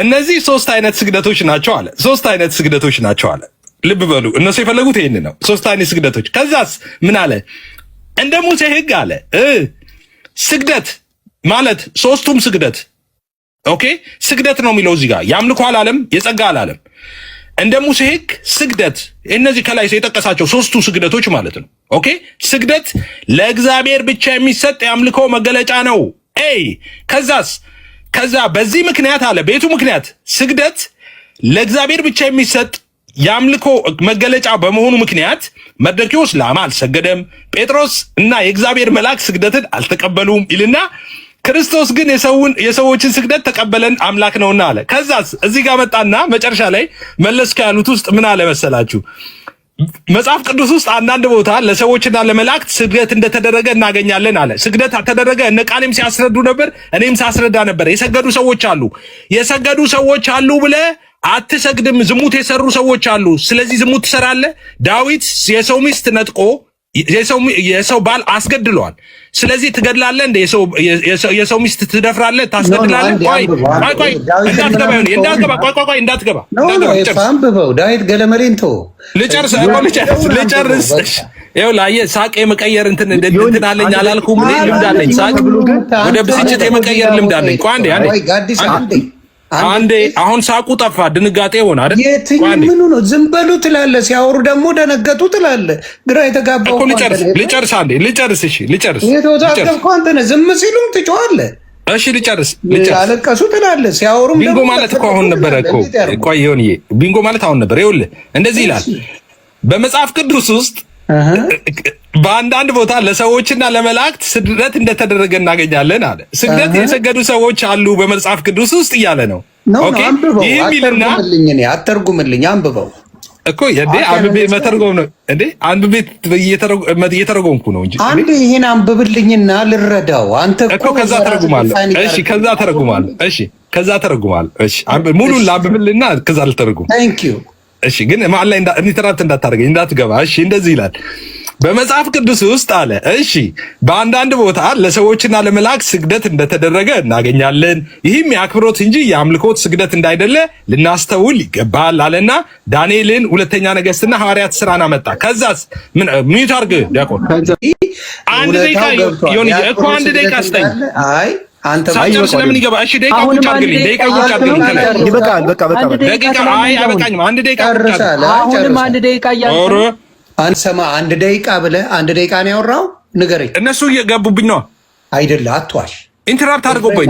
እነዚህ ሶስት አይነት ስግደቶች ናቸው አለ። ሶስት አይነት ስግደቶች ናቸው አለ። ልብ በሉ፣ እነሱ የፈለጉት ይሄን ነው። ሶስት አይነት ስግደቶች። ከዛስ ምን አለ? እንደ ሙሴ ሕግ አለ ስግደት ማለት ሶስቱም ስግደት ኦኬ ስግደት ነው የሚለው እዚህ ጋር የአምልኮ አላለም፣ የጸጋ አላለም። እንደ ሙሴ ሕግ ስግደት እነዚህ ከላይ የጠቀሳቸው ሶስቱ ስግደቶች ማለት ነው። ኦኬ ስግደት ለእግዚአብሔር ብቻ የሚሰጥ የአምልኮ መገለጫ ነው። ከዛ በዚህ ምክንያት አለ ቤቱ ምክንያት ስግደት ለእግዚአብሔር ብቻ የሚሰጥ የአምልኮ መገለጫ በመሆኑ ምክንያት መርዶክዮስ ላማ አልሰገደም፣ ጴጥሮስ እና የእግዚአብሔር መልአክ ስግደትን አልተቀበሉም ይልና ክርስቶስ ግን የሰዎችን ስግደት ተቀበለን አምላክ ነውና አለ። ከዛስ እዚህ ጋር መጣና መጨረሻ ላይ መለስ ካሉት ውስጥ ምን አለ መሰላችሁ? መጽሐፍ ቅዱስ ውስጥ አንዳንድ ቦታ ለሰዎችና ለመላእክት ስግደት እንደተደረገ እናገኛለን አለ። ስግደት ተደረገ እነ ቃሌም ሲያስረዱ ነበር፣ እኔም ሳስረዳ ነበር። የሰገዱ ሰዎች አሉ ብለህ አትሰግድም። ዝሙት የሰሩ ሰዎች አሉ፣ ስለዚህ ዝሙት ትሰራለህ። ዳዊት የሰው ሚስት ነጥቆ የሰው ባል አስገድለዋል፣ ስለዚህ ትገድላለህ እንደ የሰው ሚስት ትደፍራለህ፣ ታስገድላለህ። ቆይ እንዳትገባ አንብበው ዳዊት ገለመሌንቶ ልጨርስ። ይኸውልህ አየህ ሳቅ የመቀየር እንትን አለኝ አላልኩም? እኔ ልምድ አለኝ፣ ሳቅ ወደ ብስጭት የመቀየር ልምድ አለኝ። ቆይ አንዴ አሁን ሳቁ ጠፋ፣ ድንጋጤ ሆነ አይደል? ምኑ ነው? ዝም በሉ ትላለህ፣ ሲያወሩ ደግሞ ደነገጡ ትላለህ። ግራ የተጋባው እኮ ልጨርስ። እሺ ልጨርስ። የተወዛገብከው አንተ ነህ። ዝም ሲሉም ትጮኻለህ። እሺ ልጨርስ። አለቀሱ ትላለህ፣ ሲያወሩም ቢንጎ ማለት እኮ አሁን ነበረ እኮ። ቆይ ይሁን፣ ቢንጎ ማለት አሁን ነበር። ይኸውልህ እንደዚህ ይላል በመጽሐፍ ቅዱስ ውስጥ በአንዳንድ ቦታ ለሰዎችና ለመላእክት ስግደት እንደተደረገ እናገኛለን አለ። ስግደት የሰገዱ ሰዎች አሉ በመጽሐፍ ቅዱስ ውስጥ እያለ ነው። ኦኬ ይሄም ይልና አተርጉምልኝ፣ አንብበው እኮ አንብቤ መተርጎም ነው እንዴ? አንብቤ እየተረጎምኩ ነው እንጂ አንዴ ይሄን አንብብልኝና ልረዳው። አንተ እኮ ከዛ ተረጉማለሁ። እሺ ከዛ ተረጉማለሁ። እሺ ሙሉን ላንብብልና ከዛ ልተረጉም። ታንክ ዩ። እሺ ግን መሀል ላይ ኢንተራፕት እንዳታደርገኝ እንዳትገባ። እሺ እንደዚህ ይላል በመጽሐፍ ቅዱስ ውስጥ አለ። እሺ በአንዳንድ ቦታ ለሰዎችና ለመላእክት ስግደት እንደተደረገ እናገኛለን። ይህም የአክብሮት እንጂ የአምልኮት ስግደት እንዳይደለ ልናስተውል ይገባል አለና ዳንኤልን፣ ሁለተኛ ነገሥትና ሐዋርያት ሥራን አመጣ። ከዛስ ምን ሚዩት አድርግ ዲያቆን። አንድ ደቂቃ ዮኒ እኮ አንድ ደቂቃ ስጠኝ። አይ አንተ ሳይጨርስ ለምን ይገባ? እሺ ደቂቃ ቁጭ አድርግልኝ። ይበቃል። በቃ ደቂቃ አይበቃኝም። አንድ ደቂቃ ቁጭ አድርግ። አሁንም አንድ ደቂቃ እያለ አንሰማ አንድ ደቂቃ ብለህ አንድ ደቂቃ ነው ያወራው? ንገረኝ። እነሱ እየገቡብኝ ነው አይደለ? አትዋሽ። ኢንተራፕት አድርጎብኝ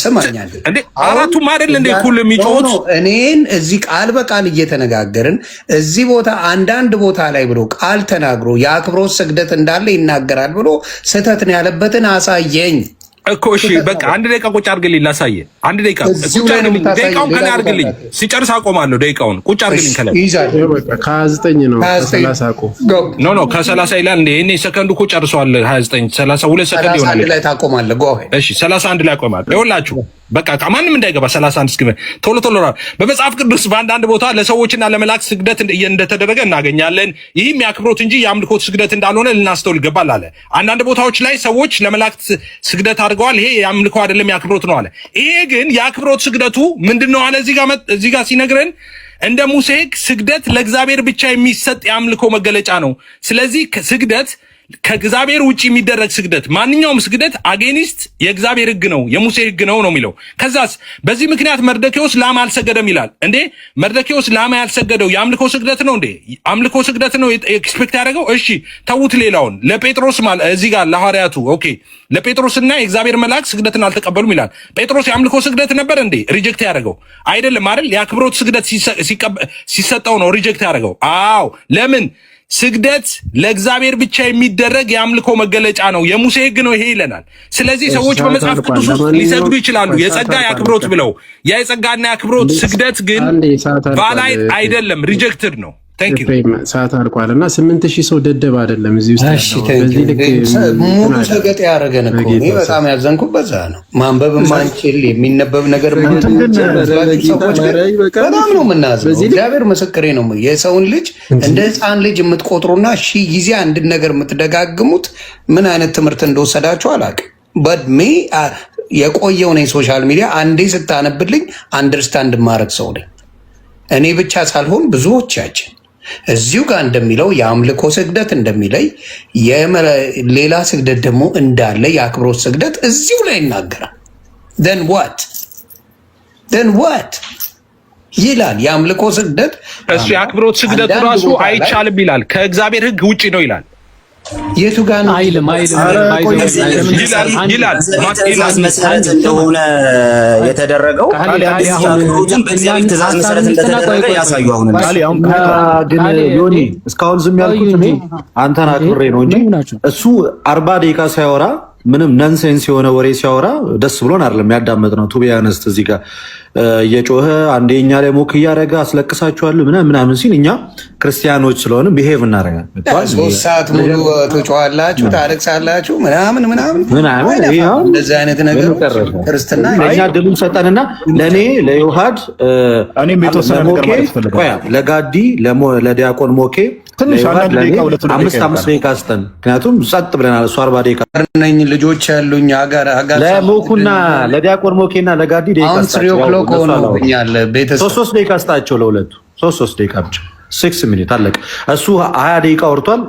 ስማኛል እንዴ? አራቱም አይደል እንዴ ኩል የሚጮሁት? እኔን እዚህ ቃል በቃል እየተነጋገርን እዚህ ቦታ አንዳንድ ቦታ ላይ ብሎ ቃል ተናግሮ የአክብሮት ስግደት እንዳለ ይናገራል ብሎ ስህተት ነው ያለበትን አሳየኝ እኮ። እሺ በቃ አንድ ደቂቃ ቁጭ አድርግልኝ ላሳየ። አንድ ደቂቃ ቁጭ አድርግልኝ። ደቂቃውን ከላይ አድርግልኝ። ሲጨርስ አቆማለሁ። ደቂቃውን ቁጭ አድርግልኝ ከላይ። ከ29 ነው ከ30 አቆም። ኖ ከ30 ይላል እንዴ? እኔ ሰከንዱ እኮ ጨርሷል። 29 32 ሰከንድ ይሆናል። 31 ላይ ታቆማለህ። ጎ እሺ 31 ላይ አቆማለሁ። ይኸውላችሁ በቃ ማንም እንዳይገባ 31 እስኪ ቶሎ በመጽሐፍ ቅዱስ በአንዳንድ ቦታ ለሰዎችና ለመላእክት ስግደት እንደተደረገ እናገኛለን። ይህም የአክብሮት እንጂ የአምልኮት ስግደት እንዳልሆነ ልናስተውል ይገባል አለ። አንዳንድ ቦታዎች ላይ ሰዎች ለመላእክት ስግደት አድርገዋል። ይሄ የአምልኮ አይደለም የአክብሮት ነው አለ። ይሄ ግን የአክብሮት ስግደቱ ምንድነው አለ እዚህ ጋር ሲነግረን እንደ ሙሴ ሕግ ስግደት ለእግዚአብሔር ብቻ የሚሰጥ የአምልኮ መገለጫ ነው። ስለዚህ ስግደት ከእግዚአብሔር ውጪ የሚደረግ ስግደት ማንኛውም ስግደት አጌኒስት የእግዚአብሔር ሕግ ነው የሙሴ ሕግ ነው የሚለው። ከዛስ በዚህ ምክንያት መርዶክዮስ ላም አልሰገደም ይላል። እንዴ መርዶክዮስ ላም ያልሰገደው የአምልኮ ስግደት ነው እንዴ? አምልኮ ስግደት ነው ኤክስፔክት ያደረገው? እሺ ተውት። ሌላውን ለጴጥሮስ ማለት እዚህ ጋር ለሐዋርያቱ ኦኬ፣ ለጴጥሮስና የእግዚአብሔር መልአክ ስግደትን አልተቀበሉም ይላል። ጴጥሮስ የአምልኮ ስግደት ነበር እንዴ ሪጀክት ያደረገው? አይደለም አይደል? የአክብሮት ስግደት ሲሰጠው ነው ሪጀክት ያደረገው። አዎ ለምን? ስግደት ለእግዚአብሔር ብቻ የሚደረግ የአምልኮ መገለጫ ነው፣ የሙሴ ሕግ ነው ይሄ ይለናል። ስለዚህ ሰዎች በመጽሐፍ ቅዱስ ውስጥ ሊሰግዱ ይችላሉ የጸጋ የአክብሮት ብለው። ያ የጸጋና የአክብሮት ስግደት ግን ቫላይ አይደለም፣ ሪጀክትድ ነው። ታንክ ዩ ሰዓት አልቋል እና 8000 ሰው ደደብ አይደለም እዚህ ውስጥ ሙሉ ሰገጥ ያደረገን እኮ እኔ በጣም ያዘንኩት በዛ ነው። ማንበብ ማንችል የሚነበብ ነገር ሰዎች በጣም ነው የምናዝነው። እግዚአብሔር ምስክሬ ነው። የሰውን ልጅ እንደ ሕፃን ልጅ የምትቆጥሩና 1000 ጊዜ አንድ ነገር የምትደጋግሙት ምን አይነት ትምህርት እንደወሰዳችሁ አላውቅም። በእድሜ የቆየው ነኝ ሶሻል ሚዲያ አንዴ ስታነብልኝ አንደርስታንድ ማድረግ ሰው ነኝ እኔ ብቻ ሳልሆን ብዙዎቻችን እዚሁ ጋር እንደሚለው የአምልኮ ስግደት እንደሚለይ ሌላ ስግደት ደግሞ እንዳለ የአክብሮት ስግደት እዚሁ ላይ ይናገራል። then what ይላል? የአምልኮ ስግደት እሱ የአክብሮት ስግደት ራሱ አይቻልም ይላል። ከእግዚአብሔር ሕግ ውጪ ነው ይላል። የቱ ጋር ነው? ይላል መሰረት እንደሆነ የተደረገው በእግዚአብሔር ትእዛዝ መሰረት እንደተደረገ ያሳዩ። አሁን ግን ዮኒ እስካሁን ዝም ያልኩት እኔ አንተን አክብሬ ነው እንጂ እሱ 40 ደቂቃ ሲያወራ ምንም ነንሴንስ የሆነ ወሬ ሲያወራ ደስ ብሎን አይደለም ያዳመጥነው። ቱ ቢ ኦነስት እዚህ ጋር እየጮኸ አንዴ እኛ ላይ ሞክ እያደረገ አስለቅሳችኋለሁ ምናምን ሲል እኛ ክርስቲያኖች ስለሆነ ቢሄቭ እናደርጋለን። 3 ሰዓት ሙሉ ትጮኻላችሁ፣ ታለቅሳላችሁ ምናምን እንደዚህ አይነት ነገር ክርስትና ለእኛ ድሉን ሰጠንና ለእኔ ለዮሐድ እኔም የተወሰነ ነገር ማለት ፈልጋለሁ። ለጋዲ ለዲያቆን ሞኬ ትንሽ አንድ ደቂቃ 5 ደቂቃ ስጠን። ምክንያቱም ጸጥ ብለናል። እሱ 40 ደቂቃ ነኝ ልጆች ያሉኝ አጋር ለሞኩና ለዲያቆን ሞኬና ለጋዲ ደቂቃ ስጣቸው። 3 ደቂቃ ስጣቸው ለሁለቱ 3 ደቂቃ ብቻ 6 ሚኒት አለቀ። እሱ 20 ደቂቃ ወርቷል።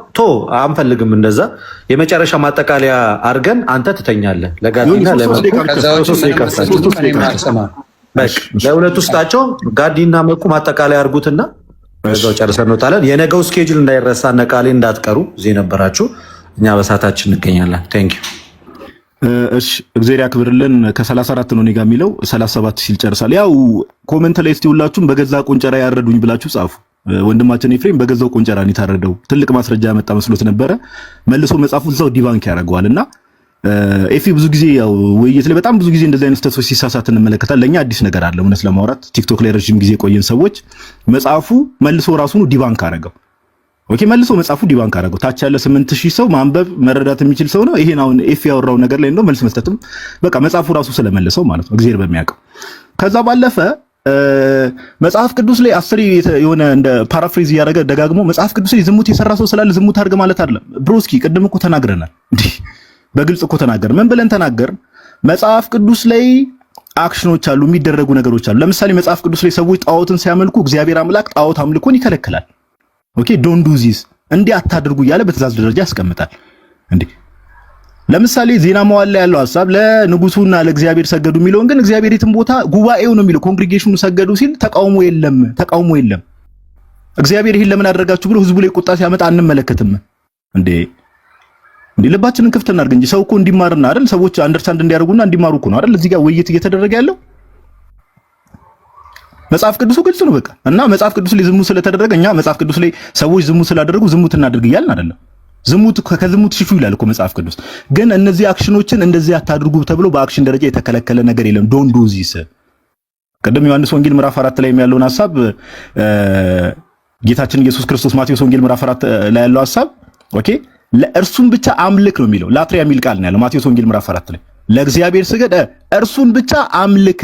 አንፈልግም እንደዛ። የመጨረሻ ማጠቃለያ አድርገን አንተ ትተኛለህ። ለጋዲና ለሁለቱ ስጣቸው። ጋዲና መኩ ማጠቃለያ አድርጉትና በዛው ጨርሰን እንወጣለን። የነገው ስኬጁል እንዳይረሳ ነቃሌ እንዳትቀሩ። እዚህ ነበራችሁ። እኛ በሰዓታችን እንገኛለን። ቴንክ ዩ። እሺ እግዚአብሔር ያክብርልን። ከ34 ነው እኔ ጋር የሚለው 37 ሲል ጨርሳል። ያው ኮሜንት ላይ እስቲ ሁላችሁም በገዛ ቆንጨራ ያረዱኝ ብላችሁ ጻፉ። ወንድማችን ኤፍሬም በገዛው ቆንጨራ ነው የታረደው። ትልቅ ማስረጃ ያመጣ መስሎት ነበረ። መልሶ መጻፉ እዛው ዲባንክ ያደርገዋልና ኤፊ ብዙ ጊዜ ያው ውይይት ላይ በጣም ብዙ ጊዜ እንደዚህ አይነት ተስፋ ሲሳሳት እንመለከታለን። ለኛ አዲስ ነገር አለ እውነት ለማውራት ቲክቶክ ላይ ረጅም ጊዜ ቆየን ሰዎች። መጽሐፉ መልሶ ራሱን ዲባንክ አደረገው። ኦኬ መልሶ መጽሐፉ ዲባንክ አደረገው። ታች ያለ 8000 ሰው ማንበብ መረዳት የሚችል ሰው ነው። ይሄን አሁን ኤፊ ያወራው ነገር ላይ እንደው መልስ መስጠትም በቃ መጽሐፉ ራሱ ስለመለሰው ማለት ነው እግዚአብሔር በሚያውቀው። ከዛ ባለፈ መጽሐፍ ቅዱስ ላይ 10 የሆነ እንደ ፓራፍሬዝ ያደረገ ደጋግሞ መጽሐፍ ቅዱስ ላይ ዝሙት የሰራ ሰው ስላለ ዝሙት አድርግ ማለት አይደለም። ብሮስኪ ቅድም እኮ ተናግረናል እንዴ በግልጽ እኮ ተናገር። ምን ብለን ተናገር? መጽሐፍ ቅዱስ ላይ አክሽኖች አሉ፣ የሚደረጉ ነገሮች አሉ። ለምሳሌ መጽሐፍ ቅዱስ ላይ ሰዎች ጣዖትን ሲያመልኩ እግዚአብሔር አምላክ ጣዖት አምልኮን ይከለክላል። ኦኬ ዶንት ዱ ዚስ እንዲህ አታድርጉ እያለ በትእዛዝ ደረጃ ያስቀምጣል። እንዴ ለምሳሌ ዜና መዋዕል ላይ ያለው ሐሳብ ለንጉሱና ለእግዚአብሔር ሰገዱ የሚለውን ግን እግዚአብሔር የትም ቦታ ጉባኤው ነው የሚለው ኮንግሪጌሽኑ ሰገዱ ሲል ተቃውሞ የለም። እግዚአብሔር ይሄን ለምን አደረጋችሁ ብሎ ህዝቡ ላይ ቁጣ ሲያመጣ አንመለከትም እንዴ? ልባችንን ክፍት እናድርግ እንጂ ሰው እኮ እንዲማርና አይደል ሰዎች አንደርስታንድ እንዲያደርጉና እንዲማሩ እኮ ነው አይደል እዚህ ጋር ውይይት እየተደረገ ያለው። መጽሐፍ ቅዱሱ ግልጽ ነው በቃ። እና መጽሐፍ ቅዱስ ላይ ዝሙት ስለተደረገ እኛ መጽሐፍ ቅዱስ ላይ ሰዎች ዝሙት ስላደረጉ ዝሙት እናድርግ እያልን አይደለም። ከዝሙት ሽሹ ይላል እኮ መጽሐፍ ቅዱስ። ግን እነዚህ አክሽኖችን እንደዚህ አታድርጉ ተብሎ በአክሽን ደረጃ የተከለከለ ነገር የለም። ዶንት ዱ ዚስ። ቀደም ዮሐንስ ወንጌል ምዕራፍ 4 ላይ ያለውን ሐሳብ ጌታችን ኢየሱስ ክርስቶስ ማቴዎስ ወንጌል ምዕራፍ 4 ላይ ያለው ሐሳብ ኦኬ ለእርሱን ብቻ አምልክ ነው የሚለው። ላትሪያ የሚል ቃል ነው ያለው ማቴዎስ ወንጌል ምዕራፍ 4 ላይ ለእግዚአብሔር ስገድ፣ እርሱን ብቻ አምልክ።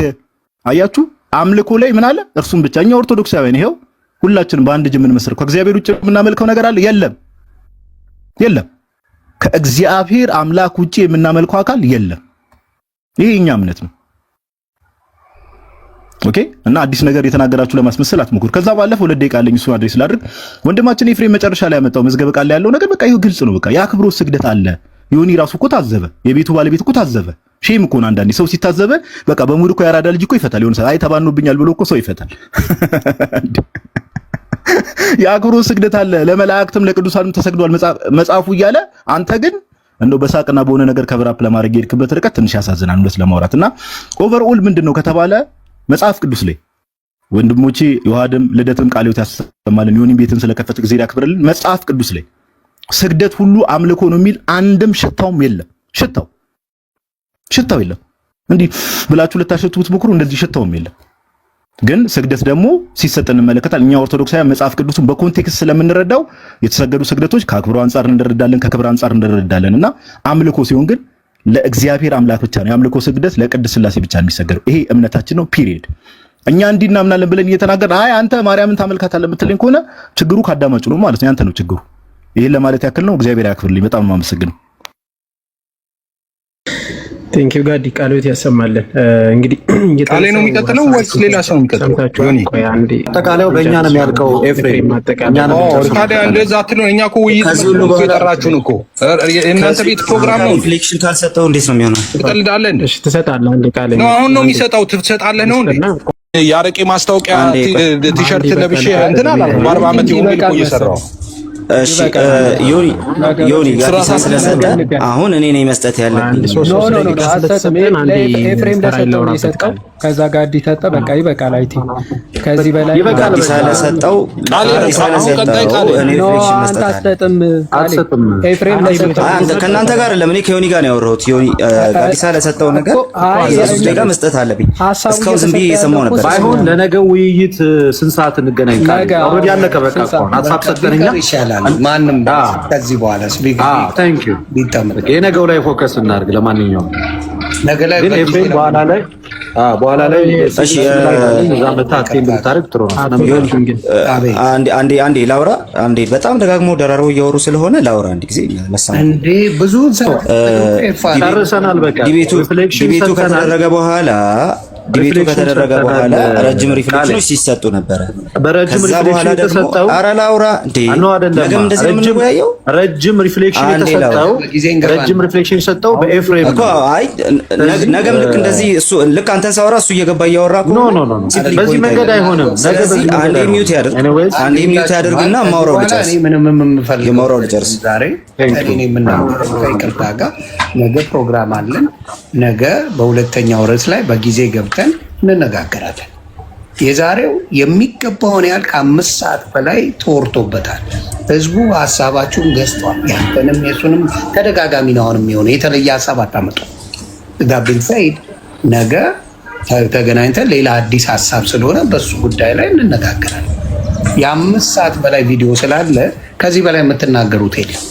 አያችሁ አምልኮ ላይ ምን አለ? እርሱን ብቻ። እኛ ኦርቶዶክሳውያን ይሄው ሁላችንም በአንድ እጅ የምንመስለው ከእግዚአብሔር ውጭ የምናመልከው ነገር አለ? የለም። ከእግዚአብሔር አምላክ ውጪ የምናመልከው አካል የለም። ይሄ እኛ እምነት ነው። ኦኬ። እና አዲስ ነገር የተናገራችሁ ለማስመሰል አትሞክሩ። ከዛ ባለፈ 2 ደቂቃ አለኝ፣ እሱ አድሬስ ላድርግ። ወንድማችን ኤፍሬም መጨረሻ ላይ ያመጣው መዝገበ ቃል ላይ ያለው ነገር በቃ ይሄው ግልጽ ነው። በቃ የአክብሮት ስግደት አለ። ዮኒ ራሱ እኮ ታዘበ፣ የቤቱ ባለቤት እኮ ታዘበ። ሼም እኮ ነው አንዳንዴ ሰው ሲታዘበ፣ በቃ በሙድ እኮ ያራዳ ልጅ እኮ ይፈታል። የሆነ ሰው አይ ተባኖብኛል ብሎ እኮ ሰው ይፈታል። የአክብሮት ስግደት አለ፣ ለመላእክትም ለቅዱሳንም ተሰግዷል መጽሐፉ እያለ አንተ ግን እንደው በሳቅና በሆነ ነገር ከብራፕ ለማድረግ የሄድክበት ርቀት ትንሽ ያሳዝናል እውነት ለማውራትና ኦቨርኦል ምንድነው ከተባለ መጽሐፍ ቅዱስ ላይ ወንድሞቼ ዮሐድም ልደትም ቃልዮት ያሰማልን ዮኒም ቤትን ስለከፈተ ጊዜ ያክብርልን። መጽሐፍ ቅዱስ ላይ ስግደት ሁሉ አምልኮ ነው የሚል አንድም ሽታውም የለም። ሽታው የለም። እንዲህ ብላችሁ ልታሸቱ ብትሞክሩ እንደዚህ ሽታውም የለም። ግን ስግደት ደግሞ ሲሰጥ እንመለከታለን። እኛ ኦርቶዶክሳውያን መጽሐፍ ቅዱስን በኮንቴክስት ስለምንረዳው የተሰገዱ ስግደቶች ከአክብሮ አንጻር እንረዳለን፣ ከክብር አንጻር እንረዳለንና አምልኮ ሲሆን ግን ለእግዚአብሔር አምላክ ብቻ ነው የአምልኮ ስግደት፣ ለቅድስት ሥላሴ ብቻ ነው የሚሰገደው። ይሄ እምነታችን ነው። ፒሪየድ። እኛ እንዲህ እናምናለን ብለን እየተናገርን አይ አንተ ማርያምን ታመልካታለህ የምትለኝ ከሆነ ችግሩ ካዳማጩ ነው ማለት ነው። ያንተ ነው ችግሩ። ይሄን ለማለት ያክል ነው። እግዚአብሔር ያክብርልኝ። በጣም ነው የማመሰግነው። ቴንክ ዩ ጋዲ ቃልዮት ያሰማልን። እንግዲህ ቃሌ ነው የሚቀጥለው ወይስ ሌላ ሰው የሚቀጥለው? አጠቃላዩ በእኛ ነው የሚያልቀው። ኤፍሬም እኛ ነው። ታዲያ እንደዛ አትሉን። እኛ እኮ ውይይት ነው የጠራችሁን እኮ እናንተ ቤት ፕሮግራም ነው። ሪፍሌክሽን ካልሰጠው እንዴት ነው የሚሆነው? ትቀልዳለህ? እሺ ትሰጣለህ። አንዴ ቃሌ ነው አሁን ነው የሚሰጠው። ትሰጣለህ ነው እንዴ? የአረቄ ማስታወቂያ ቲሸርት ለብሼ እንትን አላልኩም። 40 ዓመት የወንጌል እኮ እየሰራሁ። እሺ ዮኒ ጋዲሳ ስለሰጠ አሁን እኔ ነኝ መስጠት ያለብኝ። ኤፍሬም ለሰጠው ነው የሰጠው። ከዛ ጋዲ ሰጠ። በቃ ይበቃል። አይቲ ከዚህ በላይ ጋዲሳ ለሰጠው እኔ ሪፍሌክሽን መስጠት አትሰጥም። ኤፍሬም ለሰጠው ከእናንተ ጋር አይደለም፣ እኔ ከዮኒ ጋር ነው ያወራሁት። ዮኒ ጋዲሳ ለሰጠው ነገር ኢየሱስ ደጋ መስጠት አለብኝ። እስካሁን ዝም ብዬ እየሰማሁ ነበር። ባይሆን ለነገው ውይይት ስንት ሰዓት እንገናኝ? ኦልሬዲ አለቀ። በቃ ሀሳብ ሰጠንኛ ማንም ከዚህ በኋላ ታንክ ዩ የነገው ላይ ፎከስ እናድርግ። ለማንኛውም ነገ ላይ ግን ኤፍሬም በኋላ ላይ እሺ እዛ መታከም እንድታረግ ጥሩ ነው። አንዴ ላውራ። አንዴ በጣም ደጋግሞ ደራረው እያወሩ ስለሆነ ላውራ አንድ ጊዜ መሳም እንዴ ብዙ ጨርሰናል። በቃ ዲቤቱ ከተደረገ በኋላ ረጅም ሪፍሌክሽኖች ሲሰጡ ነበረ። በረጅም ሪፍሌክሽን የተሰጠው ኧረ ላውራ እንዴ ነገም እንደዚህ ነው የምንወያየው። ረጅም ሪፍሌክሽን የተሰጠው በኤፍሬም እኮ አይ ነገም ልክ እንደዚህ እሱ ልክ አንተን ሳወራ እሱ እየገባ እያወራ እኮ ኖ በዚህ መንገድ አይሆንም። ነገ በዚህ አንዴ ሚውት ያድርግና ማውራው ልጨርስ። ምንም የምፈልገው ማውራው ልጨርስ። ዛሬ እኔ የምናገረው ከይቅርታ ጋር ነገ ፕሮግራም አለን። ነገ በሁለተኛው ርዕስ ላይ በጊዜ ገብተን እንነጋገራለን። የዛሬው የሚገባውን ያህል ከ5 ሰዓት በላይ ተወርቶበታል። ህዝቡ ሀሳባችሁን ገዝቷል። ያንተንም የሱንም ተደጋጋሚ ነው አሁን የሚሆነው። የተለየ ሀሳብ አታመጡ። ዳብን ሰይድ ነገ ተገናኝተን ሌላ አዲስ ሀሳብ ስለሆነ በሱ ጉዳይ ላይ እንነጋገራለን። የ5 ሰዓት በላይ ቪዲዮ ስላለ ከዚህ በላይ የምትናገሩት የለም።